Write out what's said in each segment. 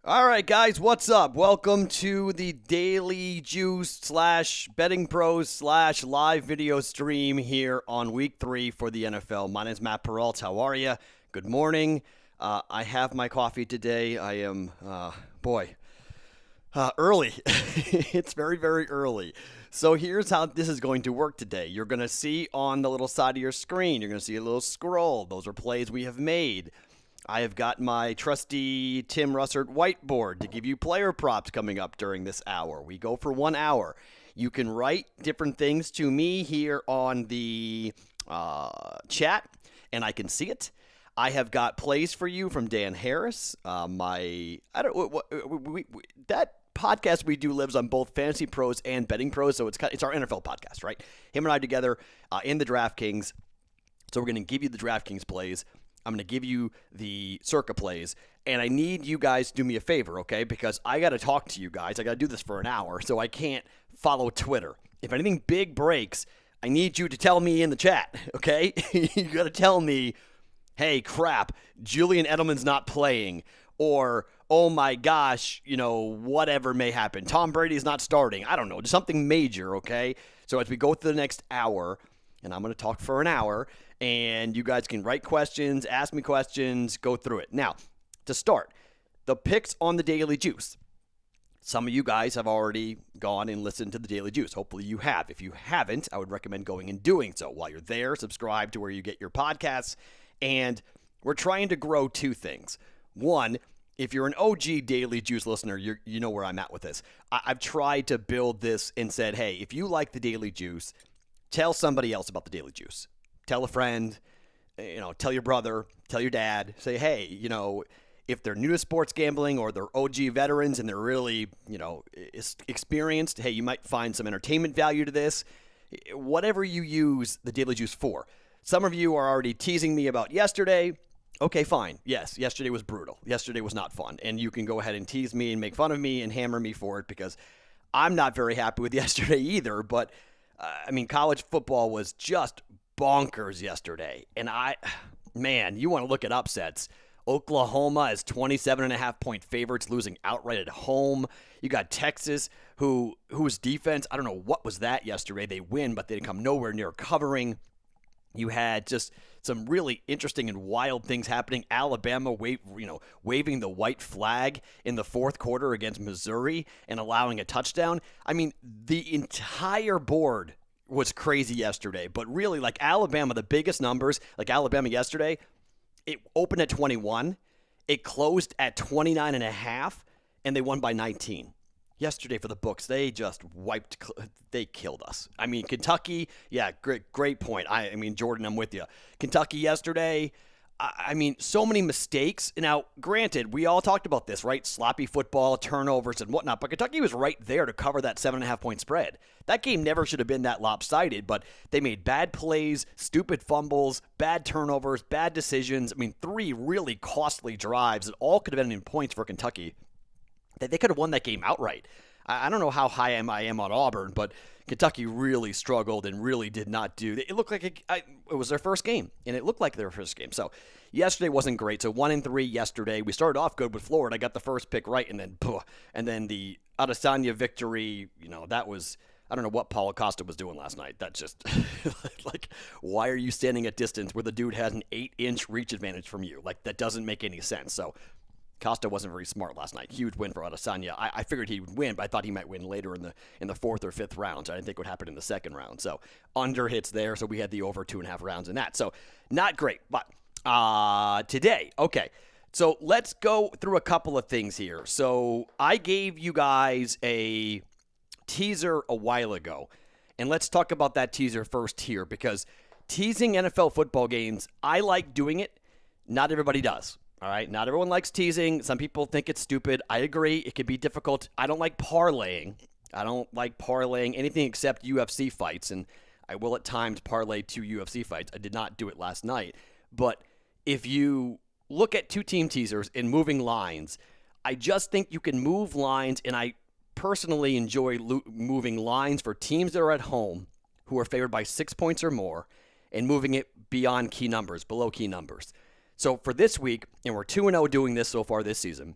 All right, guys, what's up? Welcome to the Daily Juice / Betting Pros / live video stream here on week 3 for the NFL. My name is Matt Perrault. How are you? Good morning. I have my coffee today. I am, early. It's very, very early. So here's how this is going to work today. You're going to see on the little side of your screen, you're going to see a little scroll. Those are plays we have made. I have got my trusty Tim Russert whiteboard to give you player props coming up during this hour. We go for 1 hour. You can write different things to me here on the chat, and I can see it. I have got plays for you from Dan Harris. That podcast we do lives on both Fantasy Pros and Betting Pros, so it's our NFL podcast, right? Him and I together in the DraftKings. So we're going to give you the DraftKings plays. I'm going to give you the Circa plays, and I need you guys to do me a favor, okay? Because I got to talk to you guys. I got to do this for an hour, so I can't follow Twitter. If anything big breaks, I need you to tell me in the chat, okay? You got to tell me, hey, crap, Julian Edelman's not playing, or, oh my gosh, whatever may happen. Tom Brady's not starting. I don't know, just something major, okay? So as we go through the next hour, and I'm going to talk for an hour, and you guys can write questions, ask me questions, go through it. Now, to start, the picks on the Daily Juice. Some of you guys have already gone and listened to the Daily Juice. Hopefully you have. If you haven't, I would recommend going and doing so. While you're there, subscribe to where you get your podcasts. And we're trying to grow 2 things. One, if you're an OG Daily Juice listener, you know where I'm at with this. I've tried to build this and said, hey, if you like the Daily Juice, tell somebody else about the Daily Juice. Tell a friend, tell your brother, tell your dad. Say, hey, if they're new to sports gambling or they're OG veterans and they're really, experienced, hey, you might find some entertainment value to this. Whatever you use the Daily Juice for. Some of you are already teasing me about yesterday. Okay, fine. Yes, yesterday was brutal. Yesterday was not fun. And you can go ahead and tease me and make fun of me and hammer me for it because I'm not very happy with yesterday either. But, college football was just bonkers yesterday. And you want to look at upsets. Oklahoma is 27.5-point favorites, losing outright at home. You got Texas, whose defense, I don't know what was that yesterday. They win, but they didn't come nowhere near covering. You had just some really interesting and wild things happening. Alabama waving the white flag in the fourth quarter against Missouri and allowing a touchdown. The entire board was crazy yesterday. But really, like Alabama, the biggest numbers, like Alabama yesterday, it opened at 21. It closed at 29.5, and they won by 19. Yesterday for the books, they just they killed us. Kentucky, yeah, great point. Jordan, I'm with you. Kentucky yesterday, so many mistakes. Now, granted, we all talked about this, right? Sloppy football, turnovers, and whatnot, but Kentucky was right there to cover that 7.5-point spread. That game never should have been that lopsided, but they made bad plays, stupid fumbles, bad turnovers, bad decisions. 3 really costly drives that all could have been in points for Kentucky. They could have won that game outright. I don't know how high I am on Auburn, but Kentucky really struggled and really did not do. It looked like it was their first game, and it looked like their first game. So yesterday wasn't great. So 1-3 yesterday. We started off good with Florida. I got the first pick right, and then the Adesanya victory. That was, I don't know what Paulo Costa was doing last night. That's just like, why are you standing at distance where the dude has an 8-inch reach advantage from you? Like, that doesn't make any sense. So Costa wasn't very smart last night. Huge win for Adesanya. I figured he would win, but I thought he might win later in the 4th or 5th rounds. I didn't think it would happen in the 2nd round. So under hits there, so we had the over 2.5 rounds in that. So not great, but today, okay. So let's go through a couple of things here. So I gave you guys a teaser a while ago, and let's talk about that teaser first here because teasing NFL football games, I like doing it. Not everybody does. All right, not everyone likes teasing. Some people think it's stupid. I agree. It can be difficult. I don't like parlaying. Anything except UFC fights, and I will at times parlay 2 UFC fights. I did not do it last night. But if you look at 2-team teasers and moving lines, I just think you can move lines, and I personally enjoy moving lines for teams that are at home who are favored by 6 points or more and moving it beyond key numbers, below key numbers. So for this week, and we're 2-0 doing this so far this season,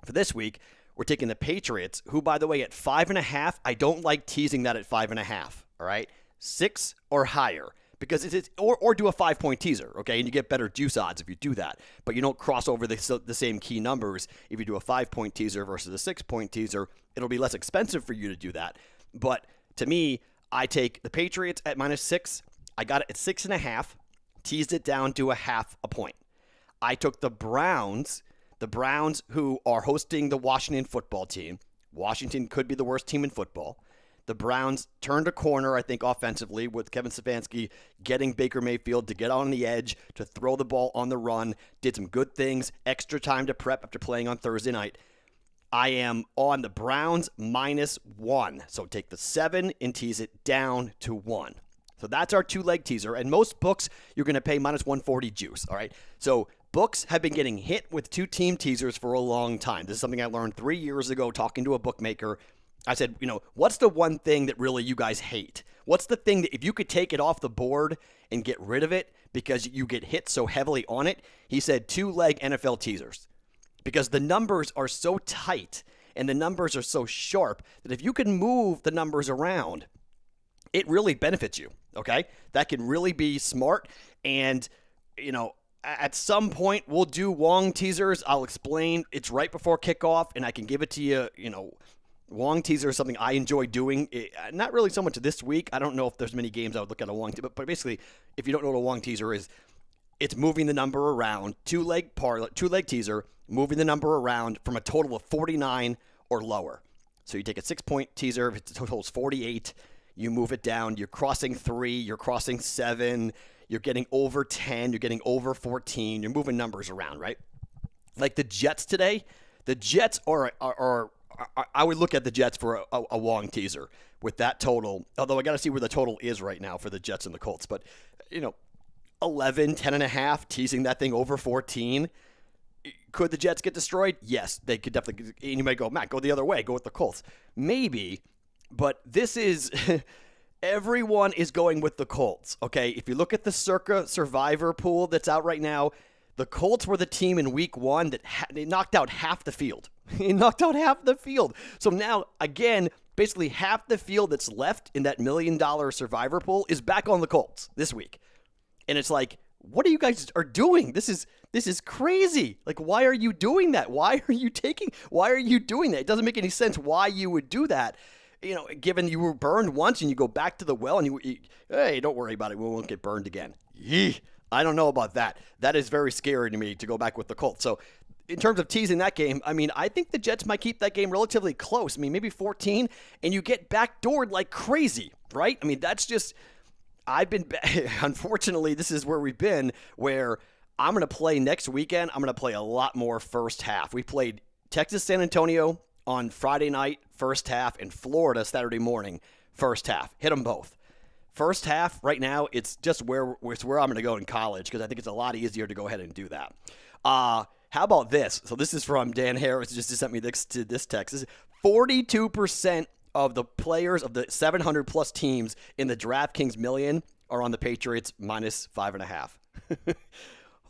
For this week, we're taking the Patriots, who, by the way, at 5.5, I don't like teasing that at 5.5. All right, 6 or higher, because it's or do a 5-point teaser, okay, and you get better juice odds if you do that. But you don't cross over the same key numbers if you do a 5-point teaser versus a 6-point teaser. It'll be less expensive for you to do that. But to me, I take the Patriots at -6. I got it at 6.5, teased it down to a 0.5 point. I took the Browns who are hosting the Washington football team. Washington could be the worst team in football. The Browns turned a corner, I think, offensively with Kevin Stefanski getting Baker Mayfield to get on the edge, to throw the ball on the run, did some good things, extra time to prep after playing on Thursday night. I am on the Browns -1. So take the 7 and tease it down to 1. So that's our 2-leg teaser. And most books, you're going to pay -140 juice, all right? So books have been getting hit with 2-team teasers for a long time. This is something I learned 3 years ago talking to a bookmaker. I said, what's the one thing that really you guys hate? What's the thing that if you could take it off the board and get rid of it because you get hit so heavily on it? He said 2-leg NFL teasers, because the numbers are so tight and the numbers are so sharp that if you can move the numbers around, it really benefits you, okay? That can really be smart. And, at some point we'll do Wong teasers. I'll explain. It's right before kickoff, and I can give it to you, Wong teaser is something I enjoy doing. Not really so much this week. I don't know if there's many games I would look at a Wong teaser, but basically, if you don't know what a Wong teaser is, it's moving the number around, 2-leg teaser, moving the number around from a total of 49 or lower. So you take a 6-point teaser, if the total is 48, you move it down, you're crossing 3, you're crossing 7, you're getting over 10, you're getting over 14, you're moving numbers around, right? Like the Jets today, the Jets are I would look at the Jets for a Wong teaser with that total, although I got to see where the total is right now for the Jets and the Colts. But, 11, 10.5, teasing that thing over 14. Could the Jets get destroyed? Yes, they could definitely. And you might go, Matt, go the other way, go with the Colts. Maybe, but this is, everyone is going with the Colts, okay? If you look at the Circa Survivor pool that's out right now, the Colts were the team in week 1 that they knocked out half the field. He knocked out half the field. So now, again, basically half the field that's left in that $1 million survivor pool is back on the Colts this week. And it's like, what are you guys are doing? This is crazy. Like, why are you doing that? Why are you doing that? It doesn't make any sense why you would do that. Given you were burned once and you go back to the well and hey, don't worry about it. We won't get burned again. Yee. I don't know about that. That is very scary to me to go back with the Colts. So in terms of teasing that game, I think the Jets might keep that game relatively close. Maybe 14, and you get backdoored like crazy, right? That's just, unfortunately, this is where we've been, where I'm going to play next weekend. I'm going to play a lot more first half. We played Texas San Antonio on Friday night, first half, and Florida Saturday morning, first half. Hit them both. First half, right now, it's just where I'm going to go in college, because I think it's a lot easier to go ahead and do that. How about this? So this is from Dan Harris, just sent me this text. This is 42% of the players of the 700-plus teams in the DraftKings Million are on the Patriots -5.5.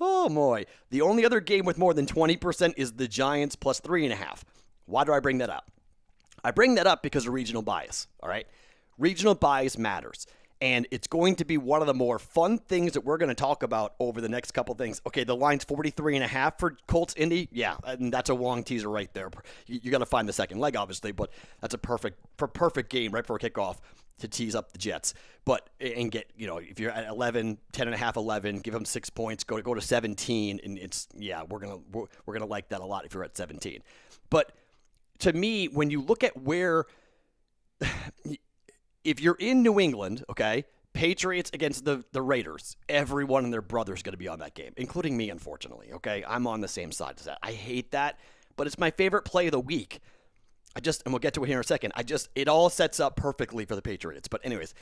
Oh, boy. The only other game with more than 20% is the Giants +3.5. Why do I bring that up? I bring that up because of regional bias, all right? Regional bias matters. And it's going to be one of the more fun things that we're going to talk about over the next couple things. Okay, the line's 43.5 for Colts Indy. Yeah, and that's a Wong teaser right there. You got to find the second leg, obviously, but that's a perfect game right before kickoff to tease up the Jets. But and get, if you're at 11, 10.5, 11, give them 6 points, go to 17, and we're gonna like that a lot if you're at 17. But to me, when you look at where. If you're in New England, okay, Patriots against the Raiders, everyone and their brother is going to be on that game, including me, unfortunately, okay? I'm on the same side as that. I hate that, but it's my favorite play of the week. And we'll get to it here in a second. It all sets up perfectly for the Patriots. But anyways,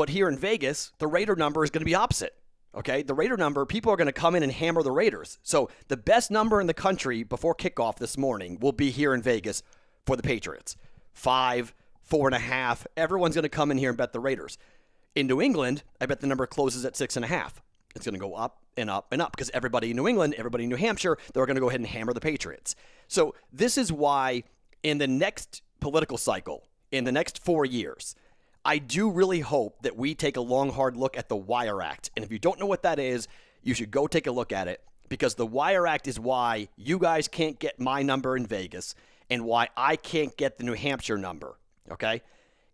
here in Vegas, the Raider number is going to be opposite, okay? The Raider number, people are going to come in and hammer the Raiders. So the best number in the country before kickoff this morning will be here in Vegas for the Patriots. 5, 4.5. Everyone's going to come in here and bet the Raiders. In New England, I bet the number closes at 6.5. It's going to go up and up and up because everybody in New England, everybody in New Hampshire, they're going to go ahead and hammer the Patriots. So this is why in the next political cycle, in the next 4 years, I do really hope that we take a long, hard look at the Wire Act. And if you don't know what that is, you should go take a look at it, because the Wire Act is why you guys can't get my number in Vegas and why I can't get the New Hampshire number, okay?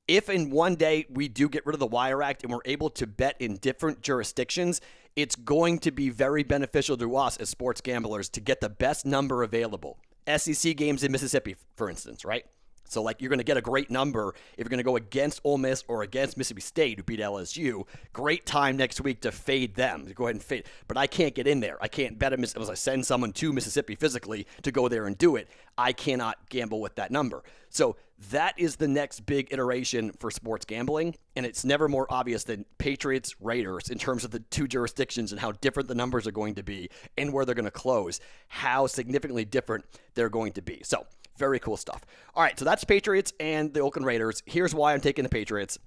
If in one day we do get rid of the Wire Act and we're able to bet in different jurisdictions, it's going to be very beneficial to us as sports gamblers to get the best number available. SEC games in Mississippi, for instance, right? So, like, you're going to get a great number if you're going to go against Ole Miss or against Mississippi State, who beat LSU. Great time next week to fade them, to go ahead and fade. But I can't get in there. I can't bet unless I send someone to Mississippi physically to go there and do it. I cannot gamble with that number. So that is the next big iteration for sports gambling, and it's never more obvious than Patriots, Raiders, in terms of the two jurisdictions and how different the numbers are going to be and where they're going to close, how significantly different they're going to be. So very cool stuff. All right, so that's Patriots and the Oakland Raiders. Here's why I'm taking the Patriots.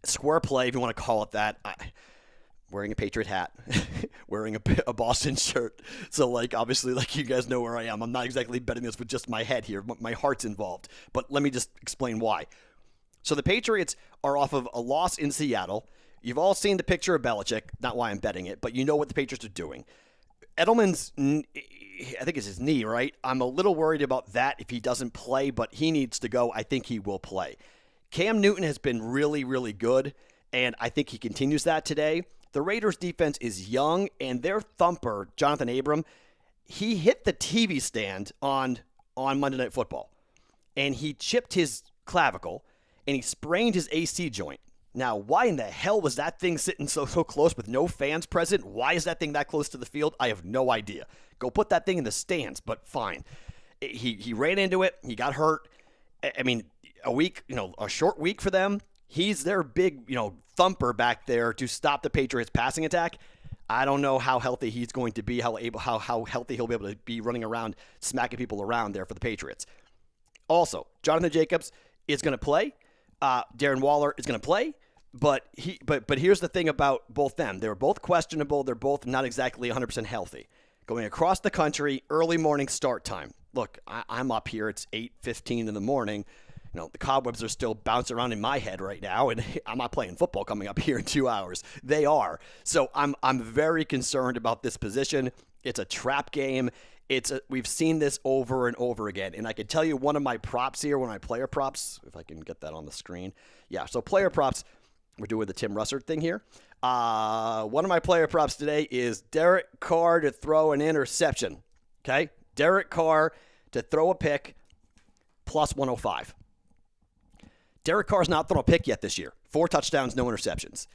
Square play, if you want to call it that. Wearing a Patriot hat, wearing a Boston shirt. So, like, obviously, like, you guys know where I am. I'm not exactly betting this with just my head here. My heart's involved. But let me just explain why. So the Patriots are off of a loss in Seattle. You've all seen the picture of Belichick. Not why I'm betting it, but you know what the Patriots are doing. Edelman's, I think it's his knee, right? I'm a little worried about that if he doesn't play, but he needs to go. I think he will play. Cam Newton has been really, really good, and I think he continues that today. The Raiders' defense is young, and their thumper, Jonathan Abram, he hit the TV stand on Monday Night Football, and he chipped his clavicle, and he sprained his AC joint. Now, why in the hell was that thing sitting so close with no fans present? Why is that thing that close to the field? I have no idea. Go put that thing in the stands, but fine. He ran into it. He got hurt. I mean, a short week for them. He's their big, thumper back there to stop the Patriots' passing attack. I don't know how healthy he's going to be, how healthy he'll be able to be running around, smacking people around there for the Patriots. Also, Jonathan Jacobs is going to play. Darren Waller is going to play. But here's the thing about both them. They're both questionable. They're both not exactly 100% healthy. Going across the country, early morning start time. Look, I'm up here. It's 8:15 in the morning. The cobwebs are still bouncing around in my head right now, and I'm not playing football coming up here in 2 hours. They are. So I'm very concerned about this position. It's a trap game. We've seen this over and over again. And I can tell you one of my props here, one of my player props, if I can get that on the screen. Yeah, so player props, we're doing the Tim Russert thing here. One of my player props today is Derek Carr to throw an interception. Okay? Derek Carr to throw a pick, plus 105. Derek Carr's not thrown a pick yet this year. 4 touchdowns, no interceptions.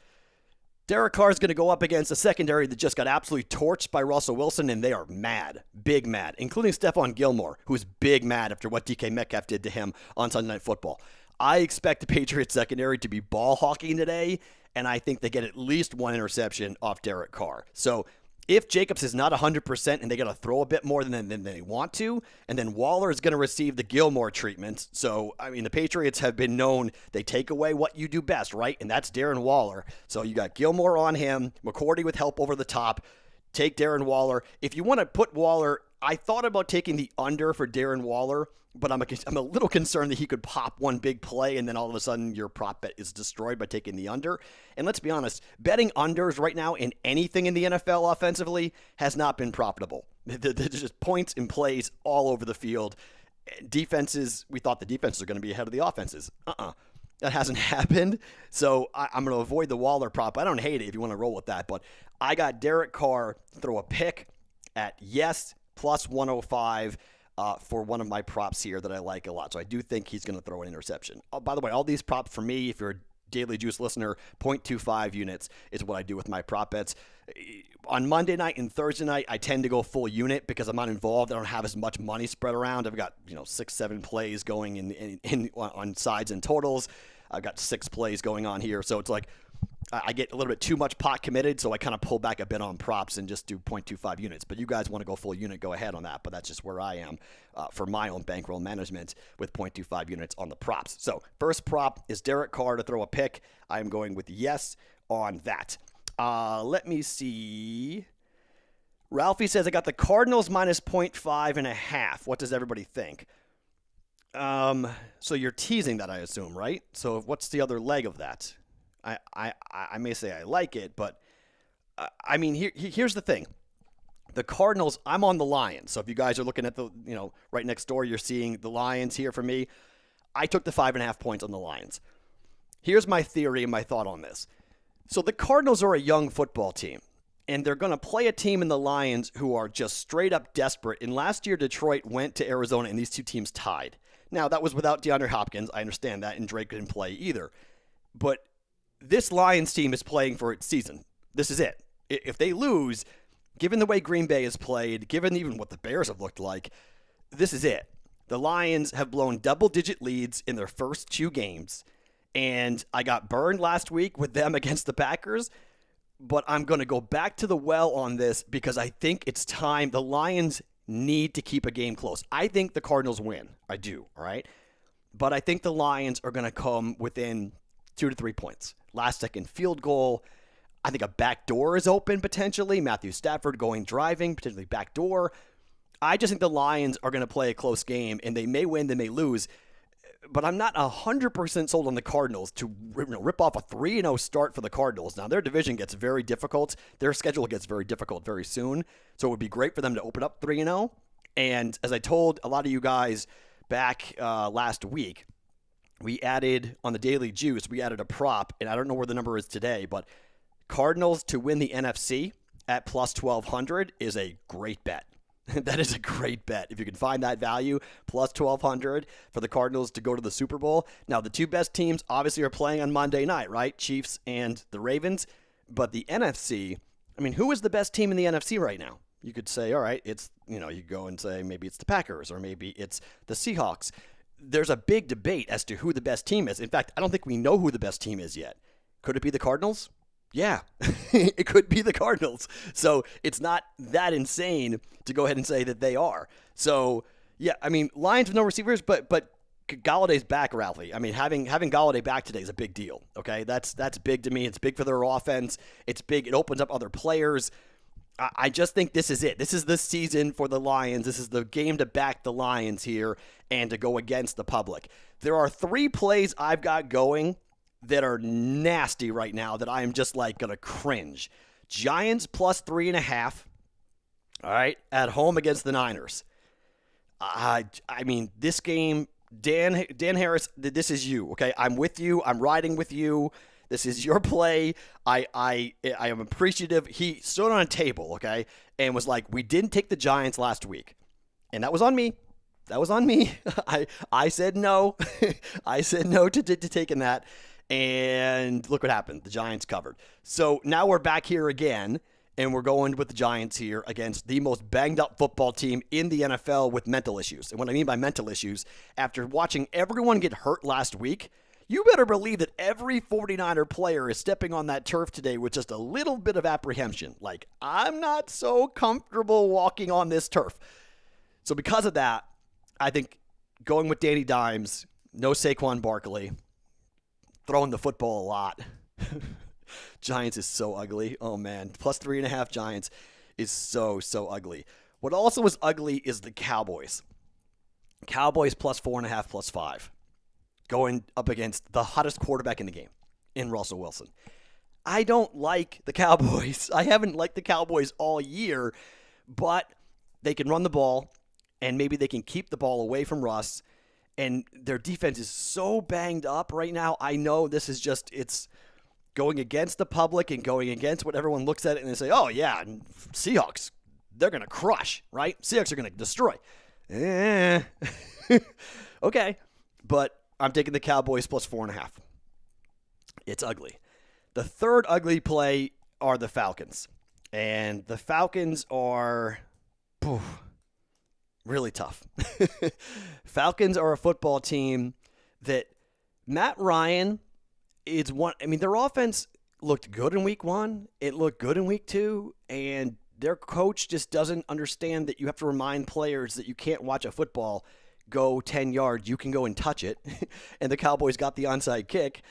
Derek Carr is going to go up against a secondary that just got absolutely torched by Russell Wilson, and they are mad, big mad, including Stephon Gilmore, who's big mad after what DK Metcalf did to him on Sunday Night Football. I expect the Patriots secondary to be ball hawking today, and I think they get at least 1 interception off Derek Carr. So if Jacobs is not 100% and they got to throw a bit more than they want to, and then Waller is going to receive the Gilmore treatment. So, I mean, the Patriots have been known, they take away what you do best, right? And that's Darren Waller. So you got Gilmore on him, McCourty with help over the top. Take Darren Waller. If you want to put Waller, I thought about taking the under for Darren Waller, but I'm a little concerned that he could pop one big play and then all of a sudden your prop bet is destroyed by taking the under. And let's be honest, betting unders right now in anything in the NFL offensively has not been profitable. There's just points and plays all over the field. Defenses, we thought the defenses are going to be ahead of the offenses. That hasn't happened. So I'm going to avoid the Waller prop. I don't hate it if you want to roll with that, but I got Derek Carr throw a pick at yes, plus 105. For one of my props here that I like a lot. So I do think he's going to throw an interception. Oh, by the way, all these props for me, if you're a Daily Juice listener, 0.25 units is what I do with my prop bets. On Monday night and Thursday night, I tend to go full unit because I'm not involved. I don't have as much money spread around. I've got 6-7 plays going on sides and totals. I've got 6 plays going on here. So it's like I get a little bit too much pot committed, so I kind of pull back a bit on props and just do 0.25 units. But you guys want to go full unit, go ahead on that. But that's just where I am for my own bankroll management with 0.25 units on the props. So first prop is Derek Carr to throw a pick. I am going with yes on that. Let me see. Ralphie says, I got the Cardinals minus 0.5 What does everybody think? So you're teasing that, I assume, right? So what's the other leg of that? I may say I like it, but I mean, here's the thing. The Cardinals, I'm on the Lions. So if you guys are looking at the, right next door, you're seeing the Lions here for me. I took the 5.5 points on the Lions. Here's my theory and my thought on this. So the Cardinals are a young football team, and they're going to play a team in the Lions who are just straight up desperate. And last year, Detroit went to Arizona, and these two teams tied. Now, that was without DeAndre Hopkins. I understand that, and Drake didn't play either. But this Lions team is playing for its season. This is it. If they lose, given the way Green Bay has played, given even what the Bears have looked like, this is it. The Lions have blown double-digit leads in their first 2 games, and I got burned last week with them against the Packers, but I'm going to go back to the well on this because I think it's time. The Lions need to keep a game close. I think the Cardinals win. I do, all right? But I think the Lions are going to come within 2 to 3 points. Last-second field goal. I think a backdoor is open potentially. Matthew Stafford driving, potentially backdoor. I just think the Lions are going to play a close game, and they may win, they may lose. But I'm not 100% sold on the Cardinals to rip off a 3-0 start for the Cardinals. Now, their division gets very difficult. Their schedule gets very difficult very soon. So it would be great for them to open up 3-0. And as I told a lot of you guys back last week, we added on the Daily Juice, we added a prop, and I don't know where the number is today, but Cardinals to win the NFC at plus 1,200 is a great bet. That is a great bet. If you can find that value, plus 1,200 for the Cardinals to go to the Super Bowl. Now, the 2 best teams obviously are playing on Monday night, right? Chiefs and the Ravens. But the NFC, I mean, who is the best team in the NFC right now? You could say, all right, it's, you go and say maybe it's the Packers or maybe it's the Seahawks. There's a big debate as to who the best team is. In fact, I don't think we know who the best team is yet. Could it be the Cardinals? Yeah, it could be the Cardinals. So it's not that insane to go ahead and say that they are. So, yeah, I mean, Lions with no receivers, but Galladay's back, Ralphie. I mean, having Galladay back today is a big deal, okay? That's big to me. It's big for their offense. It's big. It opens up other players. I just think this is it. This is the season for the Lions. This is the game to back the Lions here and to go against the public. There are 3 plays I've got going that are nasty right now that I am just going to cringe. Giants plus 3.5, all right, at home against the Niners. I mean, this game, Dan Harris, this is you, okay? I'm with you. I'm riding with you. This is your play. I am appreciative. He stood on a table, okay, and was like, we didn't take the Giants last week. And that was on me. That was on me. I said no. I said no to taking that. And look what happened. The Giants covered. So now we're back here again, and we're going with the Giants here against the most banged-up football team in the NFL with mental issues. And what I mean by mental issues, after watching everyone get hurt last week, you better believe that every 49er player is stepping on that turf today with just a little bit of apprehension. Like, I'm not so comfortable walking on this turf. So because of that, I think going with Danny Dimes, no Saquon Barkley, throwing the football a lot. Giants is so ugly. Oh, man. Plus 3.5 Giants is so ugly. What also is ugly is the Cowboys. Cowboys plus 4.5, plus 5. Going up against the hottest quarterback in the game, in Russell Wilson. I don't like the Cowboys. I haven't liked the Cowboys all year, but they can run the ball, and maybe they can keep the ball away from Russ. And their defense is so banged up right now. I know this is it's going against the public and going against what everyone looks at it and they say, oh, yeah, Seahawks, they're going to crush, right? Seahawks are going to destroy. Okay, but I'm taking the Cowboys plus 4.5. It's ugly. The third ugly play are the Falcons. And the Falcons are really tough. Falcons are a football team that Matt Ryan is one. I mean, their offense looked good in week 1. It looked good in week 2. And their coach just doesn't understand that you have to remind players that you can't watch a football go 10 yards. You can go and touch it. And the Cowboys got the onside kick.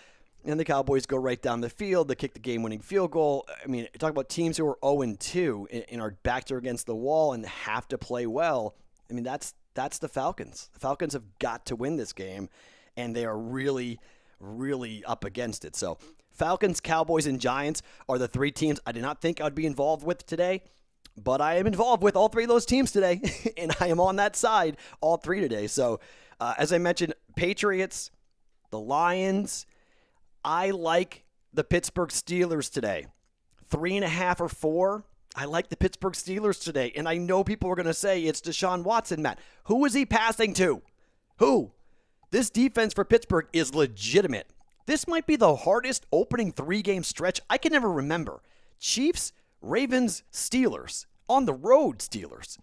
and the Cowboys go right down the field. They kick the game-winning field goal. I mean, talk about teams who are 0-2 and our backs are against the wall and have to play well. I mean, that's the Falcons. The Falcons have got to win this game, and they are really, really up against it. So Falcons, Cowboys, and Giants are the three teams I did not think I'd be involved with today, but I am involved with all three of those teams today, and I am on that side all three today. So as I mentioned, Patriots, the Lions, I like the Pittsburgh Steelers today. 3.5 or 4. I like the Pittsburgh Steelers today. And I know people are going to say it's Deshaun Watson, Matt. Who is he passing to? Who? This defense for Pittsburgh is legitimate. This might be the hardest opening 3-game stretch I can ever remember. Chiefs, Ravens, Steelers. On the road, Steelers.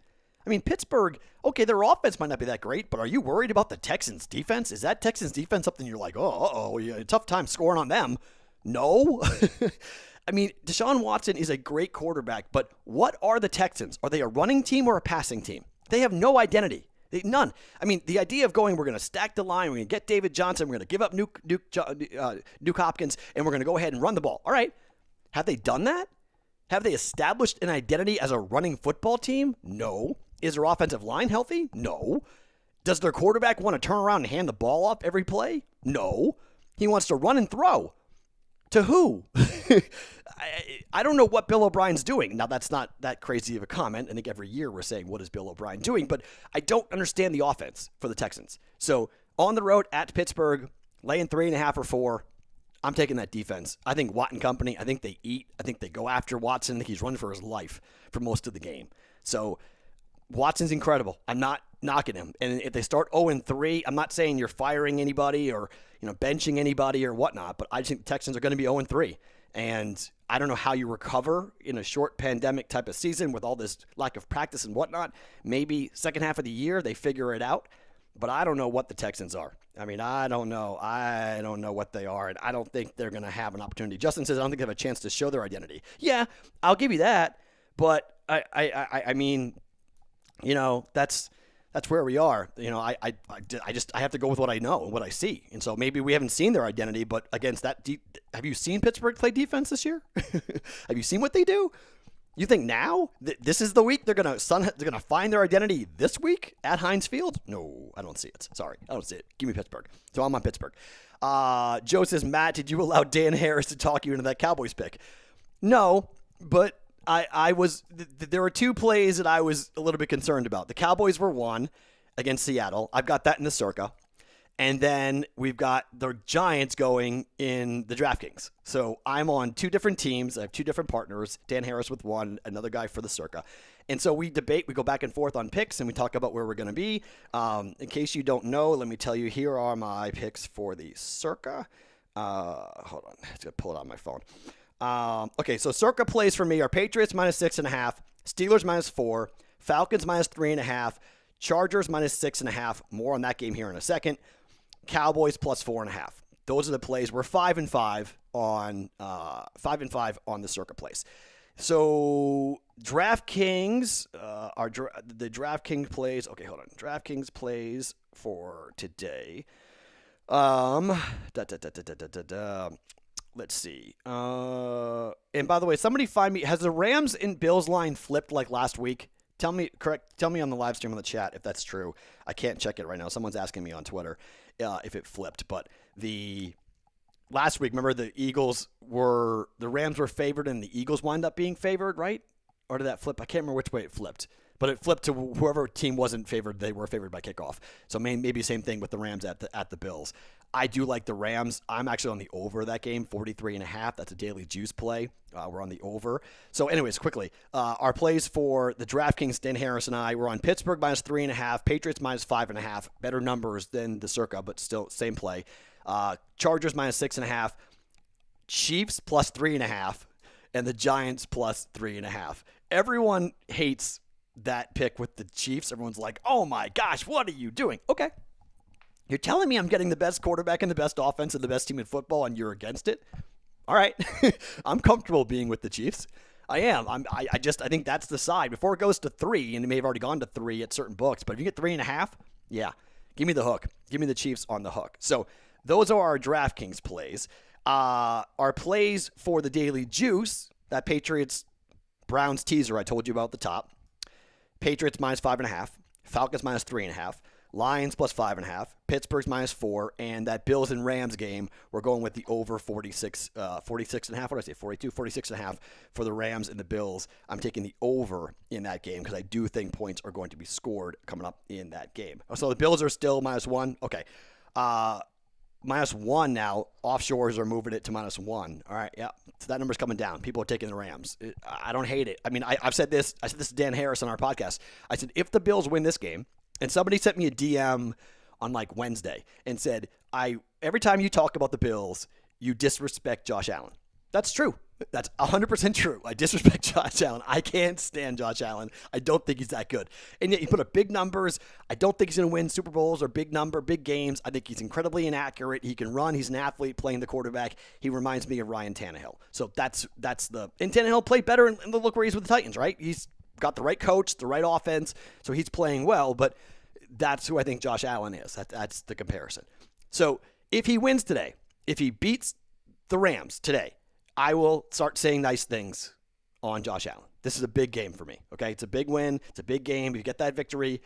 I mean, Pittsburgh, okay, their offense might not be that great, but are you worried about the Texans' defense? Is that Texans' defense something you're like, yeah, tough time scoring on them? No. I mean, Deshaun Watson is a great quarterback, but what are the Texans? Are they a running team or a passing team? They have no identity. None. I mean, the idea of going, we're going to stack the line, we're going to get David Johnson, we're going to give up Nuke Hopkins, and we're going to go ahead and run the ball. All right. Have they done that? Have they established an identity as a running football team? No. Is their offensive line healthy? No. Does their quarterback want to turn around and hand the ball off every play? No. He wants to run and throw. To who? I don't know what Bill O'Brien's doing. Now, that's not that crazy of a comment. I think every year we're saying, what is Bill O'Brien doing? But I don't understand the offense for the Texans. So on the road at Pittsburgh, laying 3.5 or 4, I'm taking that defense. I think Watt and company, I think they eat. I think they go after Watson. I think he's running for his life for most of the game. So Watson's incredible. I'm not knocking him. And if they start 0-3, I'm not saying you're firing anybody or benching anybody or whatnot, but I just think the Texans are going to be 0-3. And I don't know how you recover in a short pandemic type of season with all this lack of practice and whatnot. Maybe second half of the year they figure it out. But I don't know what the Texans are. I mean, I don't know. I don't know what they are, and I don't think they're going to have an opportunity. Justin says I don't think they have a chance to show their identity. Yeah, I'll give you that. But I mean, that's where we are. I have to go with what I know and what I see. And so maybe we haven't seen their identity, but against that, have you seen Pittsburgh play defense this year? Have you seen what they do? You think now this is the week they're gonna find their identity this week at Heinz Field? No, I don't see it. Sorry, I don't see it. Give me Pittsburgh. So I'm on Pittsburgh. Joe says, Matt, did you allow Dan Harris to talk you into that Cowboys pick? No, but I was. There were two plays that I was a little bit concerned about. The Cowboys were one against Seattle. I've got that in the circa. And then we've got the Giants going in the DraftKings. So I'm on two different teams. I have two different partners, Dan Harris with one, another guy for the circa. And so we debate, we go back and forth on picks, and we talk about where we're going to be. In case you don't know, let me tell you, here are my picks for the circa. Hold on. I have to pull it on my phone. Okay, so circa plays for me are Patriots -6.5, Steelers -4, Falcons -3.5, Chargers -6.5. More on that game here in a second. Cowboys +4.5. Those are the plays. We're 5-5 on the circa plays. So DraftKings, the DraftKings plays. Okay, hold on. DraftKings plays for today. Let's see. And by the way, somebody find me. Has the Rams and Bills line flipped like last week? Tell me on the live stream on the chat if that's true. I can't check it right now. Someone's asking me on Twitter if it flipped. But the last week, remember the Rams were favored and the Eagles wind up being favored, right? Or did that flip? I can't remember which way it flipped. But it flipped to whoever team wasn't favored. They were favored by kickoff. So maybe same thing with the Rams at the Bills. I do like the Rams. I'm actually on the over that game, 43.5. That's a daily juice play. We're on the over. So anyways, quickly, our plays for the DraftKings, Dan Harris and I, we're on Pittsburgh -3.5, Patriots -5.5. Better numbers than the circa, but still same play. Chargers -6.5, Chiefs +3.5, and the Giants +3.5. Everyone hates that pick with the Chiefs. Everyone's like, oh my gosh, what are you doing? Okay. You're telling me I'm getting the best quarterback and the best offense and the best team in football and you're against it? All right. I'm comfortable being with the Chiefs. I am. I think that's the side. Before it goes to 3, and it may have already gone to 3 at certain books, but if you get 3.5, yeah, give me the hook. Give me the Chiefs on the hook. So those are our DraftKings plays. Our plays for the Daily Juice, that Patriots Browns teaser I told you about at the top. Patriots minus 5.5, Falcons minus 3.5, Lions plus 5.5, Pittsburgh's minus 4, and that Bills and Rams game, we're going with the over 46.5. What did I say? 42, 46.5 for the Rams and the Bills. I'm taking the over in that game because I do think points are going to be scored coming up in that game. So the Bills are still minus 1. Okay. Minus 1 now. Offshores are moving it to minus 1. All right, yeah. So that number's coming down. People are taking the Rams. I don't hate it. I mean, I've said this. I said this to Dan Harris on our podcast. I said, if the Bills win this game, and somebody sent me a DM on like Wednesday and said, every time you talk about the Bills, you disrespect Josh Allen. That's true. That's 100% true. I disrespect Josh Allen. I can't stand Josh Allen. I don't think he's that good. And yet you put up big numbers. I don't think he's going to win Super Bowls or big games. I think he's incredibly inaccurate. He can run. He's an athlete playing the quarterback. He reminds me of Ryan Tannehill. So and Tannehill played better, and look where he's with the Titans, right? He's got the right coach, the right offense, so he's playing well, but that's who I think Josh Allen is. That's the comparison. So if he wins today, if he beats the Rams today, I will start saying nice things on Josh Allen. This is a big game for me, okay? It's a big win. It's a big game. If you get that victory,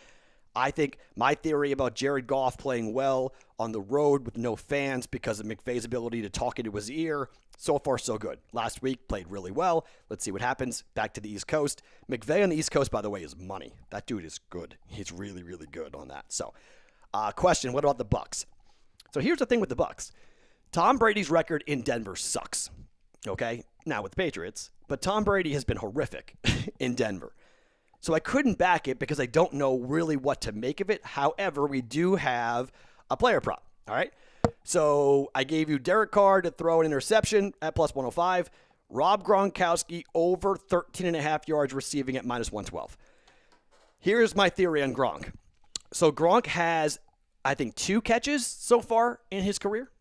I think my theory about Jared Goff playing well on the road with no fans because of McVay's ability to talk into his ear, so far so good. Last week, played really well. Let's see what happens. Back to the East Coast. McVay on the East Coast, by the way, is money. That dude is good. He's really, really good on that. So, question, what about the Bucs? So here's the thing with the Bucs. Tom Brady's record in Denver sucks. Okay? Now with the Patriots. But Tom Brady has been horrific in Denver. So I couldn't back it because I don't know really what to make of it. However, we do have a player prop. All right? So I gave you Derek Carr to throw an interception at plus 105. Rob Gronkowski over 13.5 yards receiving at minus 112. Here's my theory on Gronk. So Gronk has, I think, 2 catches so far in his career.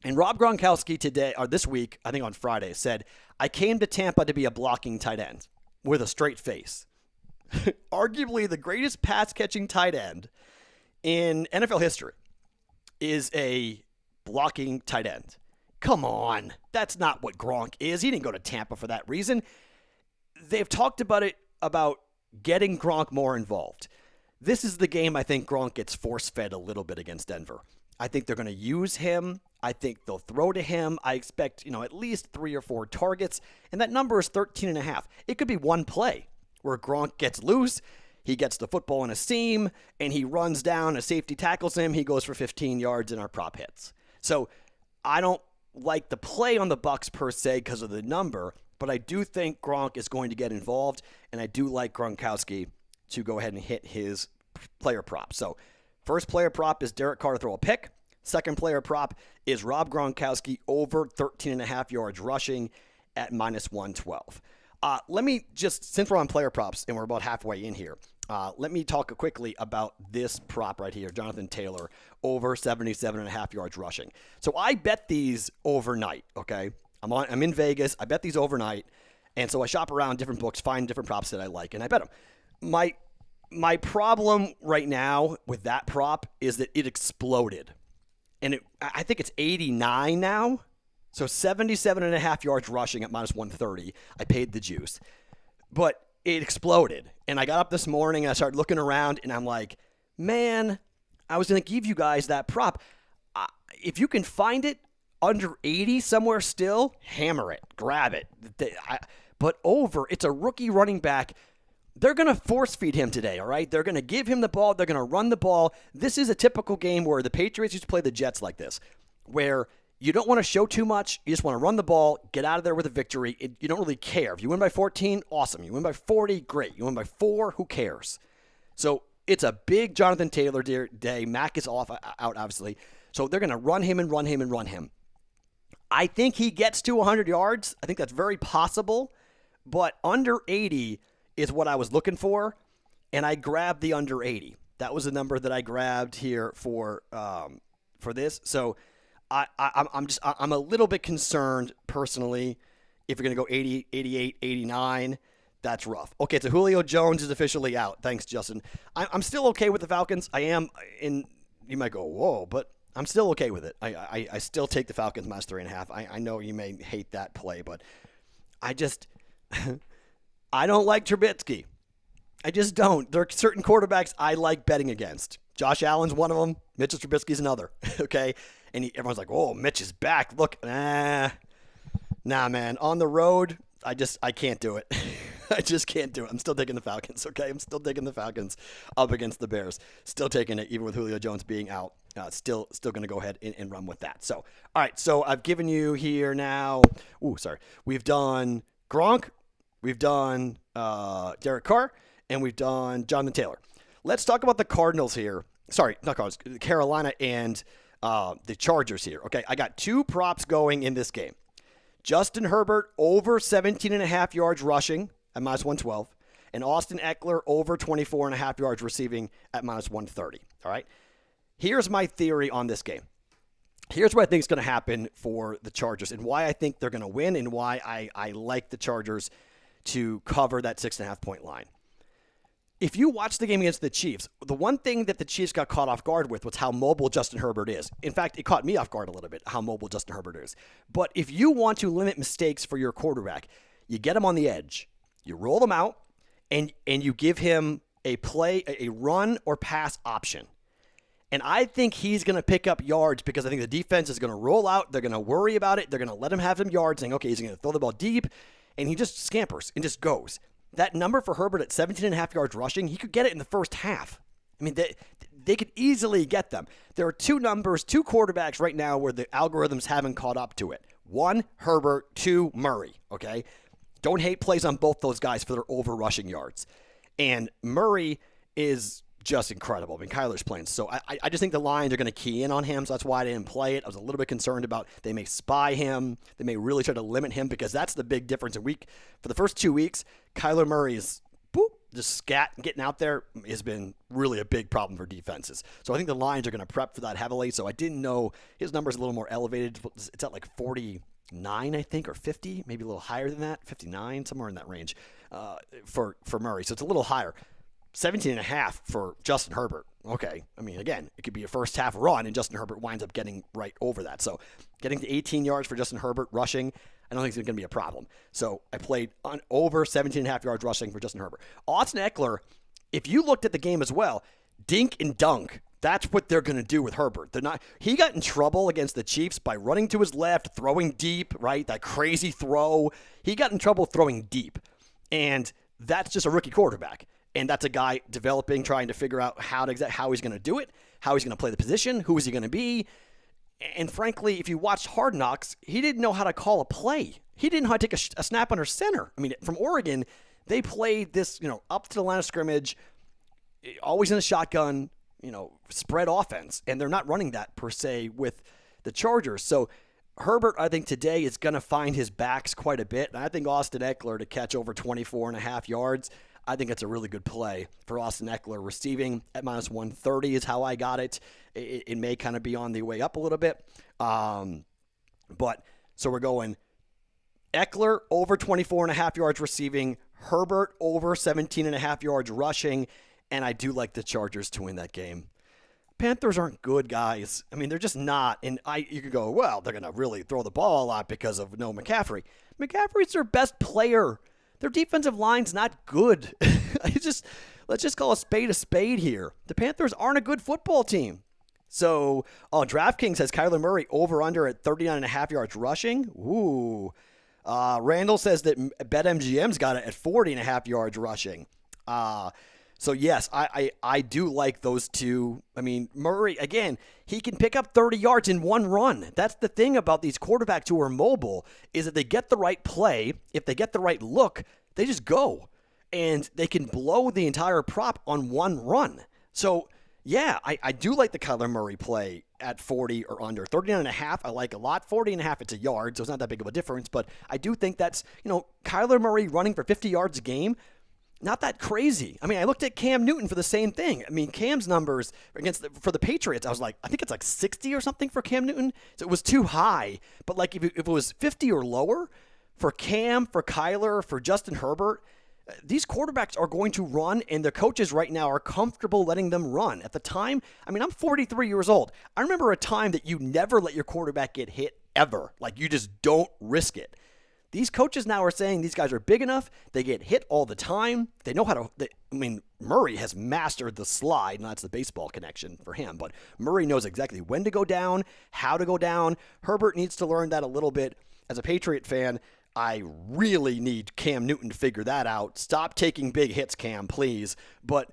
And Rob Gronkowski this week, I think on Friday, said, I came to Tampa to be a blocking tight end with a straight face. Arguably the greatest pass-catching tight end in NFL history is a blocking tight end. Come on. That's not what Gronk is. He didn't go to Tampa for that reason. They've talked about getting Gronk more involved. This is the game I think Gronk gets force-fed a little bit against Denver. I think they're going to use him. I think they'll throw to him. I expect, at least 3 or 4 targets, and that number is 13.5. It could be one play where Gronk gets loose, he gets the football in a seam, and he runs down, a safety tackles him, he goes for 15 yards, and our prop hits. So I don't like the play on the Bucs per se because of the number, but I do think Gronk is going to get involved, and I do like Gronkowski to go ahead and hit his player prop. So first player prop is Derek Carr to throw a pick. Second player prop is Rob Gronkowski over 13.5 yards rushing at minus 112. Let me just, since we're on player props and we're about halfway in here, let me talk quickly about this prop right here, Jonathan Taylor, over 77.5 yards rushing. So I bet these overnight, okay? I'm in Vegas. I bet these overnight, and so I shop around different books, find different props that I like, and I bet them. My problem right now with that prop is that it exploded. And I think it's 89 now. So 77.5 yards rushing at minus 130. I paid the juice. But it exploded. And I got up this morning and I started looking around and I'm like, man, I was going to give you guys that prop. If you can find it under 80 somewhere still, hammer it. Grab it. But over, it's a rookie running back. They're going to force feed him today, all right? They're going to give him the ball. They're going to run the ball. This is a typical game where the Patriots used to play the Jets like this, where you don't want to show too much. You just want to run the ball, get out of there with a victory. You don't really care. If you win by 14, awesome. You win by 40, great. You win by 4, who cares? So it's a big Jonathan Taylor day. Mac is out, obviously. So they're going to run him and run him and run him. I think he gets to 100 yards. I think that's very possible. But under 80 is what I was looking for, and I grabbed the under 80. That was the number that I grabbed here for this. So I'm a little bit concerned personally. If you're going to go 80, 88, 89, that's rough. Okay, so Julio Jones is officially out. Thanks, Justin. I'm still okay with the Falcons. I am, and you might go, whoa, but I'm still okay with it. I still take the Falcons minus 3.5. I know you may hate that play, but I just I don't like Trubisky. I just don't. There are certain quarterbacks I like betting against. Josh Allen's one of them. Mitchell Trubisky's another. Okay, and everyone's like, "Oh, Mitch is back." Look, nah, man. On the road, I can't do it. I just can't do it. I'm still taking the Falcons, okay? I'm still taking the Falcons up against the Bears. Still taking it, even with Julio Jones being out. Still going to go ahead and run with that. So, all right. So I've given you here now. We've done Gronk. We've done Derek Carr. And we've done Jonathan Taylor. Let's talk about the Cardinals here. Sorry, not Cardinals. Carolina and the Chargers here. Okay, I got 2 props going in this game. Justin Herbert over 17.5 yards rushing at minus 112, and Austin Eckler over 24.5 yards receiving at minus 130. All right. Here's my theory on this game. Here's what I think is going to happen for the Chargers and why I think they're going to win and why I like the Chargers to cover that 6.5 point line. If you watch the game against the Chiefs, the one thing that the Chiefs got caught off guard with was how mobile Justin Herbert is. In fact, it caught me off guard a little bit, how mobile Justin Herbert is. But if you want to limit mistakes for your quarterback, you get him on the edge, you roll him out, and you give him a play, a run or pass option. And I think he's going to pick up yards because I think the defense is going to roll out. They're going to worry about it. They're going to let him have some yards, saying, okay, he's going to throw the ball deep, and he just scampers and just goes. That number for Herbert at 17.5 yards rushing, he could get it in the first half. I mean, they could easily get them. There are 2 quarterbacks right now where the algorithms haven't caught up to it. 1, Herbert, 2, Murray, okay? Don't hate plays on both those guys for their over rushing yards. And Murray is just incredible. I mean, Kyler's playing. So I just think the Lions are going to key in on him, so that's why I didn't play it. I was a little bit concerned about they may spy him. They may really try to limit him because that's the big difference. For the first 2 weeks, Kyler Murray is just getting out there has been really a big problem for defenses. So I think the Lions are going to prep for that heavily. So I didn't know his number is a little more elevated. It's at like 49, I think, or 50, maybe a little higher than that, 59, somewhere in that range for Murray. So it's a little higher. 17.5 for Justin Herbert. Okay. I mean, again, it could be a first half run, and Justin Herbert winds up getting right over that. So getting to 18 yards for Justin Herbert rushing, I don't think it's going to be a problem. So I played on over 17.5 yards rushing for Justin Herbert. Austin Eckler, if you looked at the game as well, dink and dunk. That's what they're going to do with Herbert. He got in trouble against the Chiefs by running to his left, throwing deep, right? That crazy throw. He got in trouble throwing deep. And that's just a rookie quarterback. And that's a guy developing, trying to figure out how he's going to do it, how he's going to play the position, who is he going to be. And frankly, if you watched Hard Knocks, he didn't know how to call a play. He didn't know how to take a snap under center. I mean, from Oregon, they played this, up to the line of scrimmage, always in a shotgun, spread offense. And they're not running that per se with the Chargers. So Herbert, I think today is going to find his backs quite a bit. And I think Austin Eckler to catch over 24.5 yards, I think it's a really good play for Austin Eckler. Receiving at minus 130 is how I got it. It may kind of be on the way up a little bit. But so we're going Eckler over 24.5 yards receiving, Herbert over 17.5 yards rushing, and I do like the Chargers to win that game. Panthers aren't good, guys. I mean, they're just not. And you could go, well, they're going to really throw the ball a lot because of no McCaffrey. McCaffrey's their best player. Their defensive line's not good. Let's just call a spade here. The Panthers aren't a good football team. So, DraftKings has Kyler Murray over-under at 39.5 yards rushing. Ooh. Randall says that BetMGM's got it at 40.5 yards rushing. So, yes, I do like those two. I mean, Murray, again, he can pick up 30 yards in one run. That's the thing about these quarterbacks who are mobile, is that they get the right play. If they get the right look, they just go. And they can blow the entire prop on one run. So, yeah, I do like the Kyler Murray play at 40 or under. 39.5, I like a lot. 40.5, it's a yard, so it's not that big of a difference. But I do think that's, Kyler Murray running for 50 yards a game, not that crazy. I mean, I looked at Cam Newton for the same thing. I mean, Cam's numbers for the Patriots, I was like, I think it's like 60 or something for Cam Newton. So it was too high. But like if it was 50 or lower for Cam, for Kyler, for Justin Herbert, These quarterbacks are going to run, and the coaches right now are comfortable letting them run. At the time, I mean, I'm 43 years old. I remember a time that you never let your quarterback get hit ever. Like, you just don't risk it. These coaches now are saying these guys are big enough. They get hit all the time. They know how to. Murray has mastered the slide, and that's the baseball connection for him. But Murray knows exactly when to go down, how to go down. Herbert needs to learn that a little bit. As a Patriot fan, I really need Cam Newton to figure that out. Stop taking big hits, Cam, please. But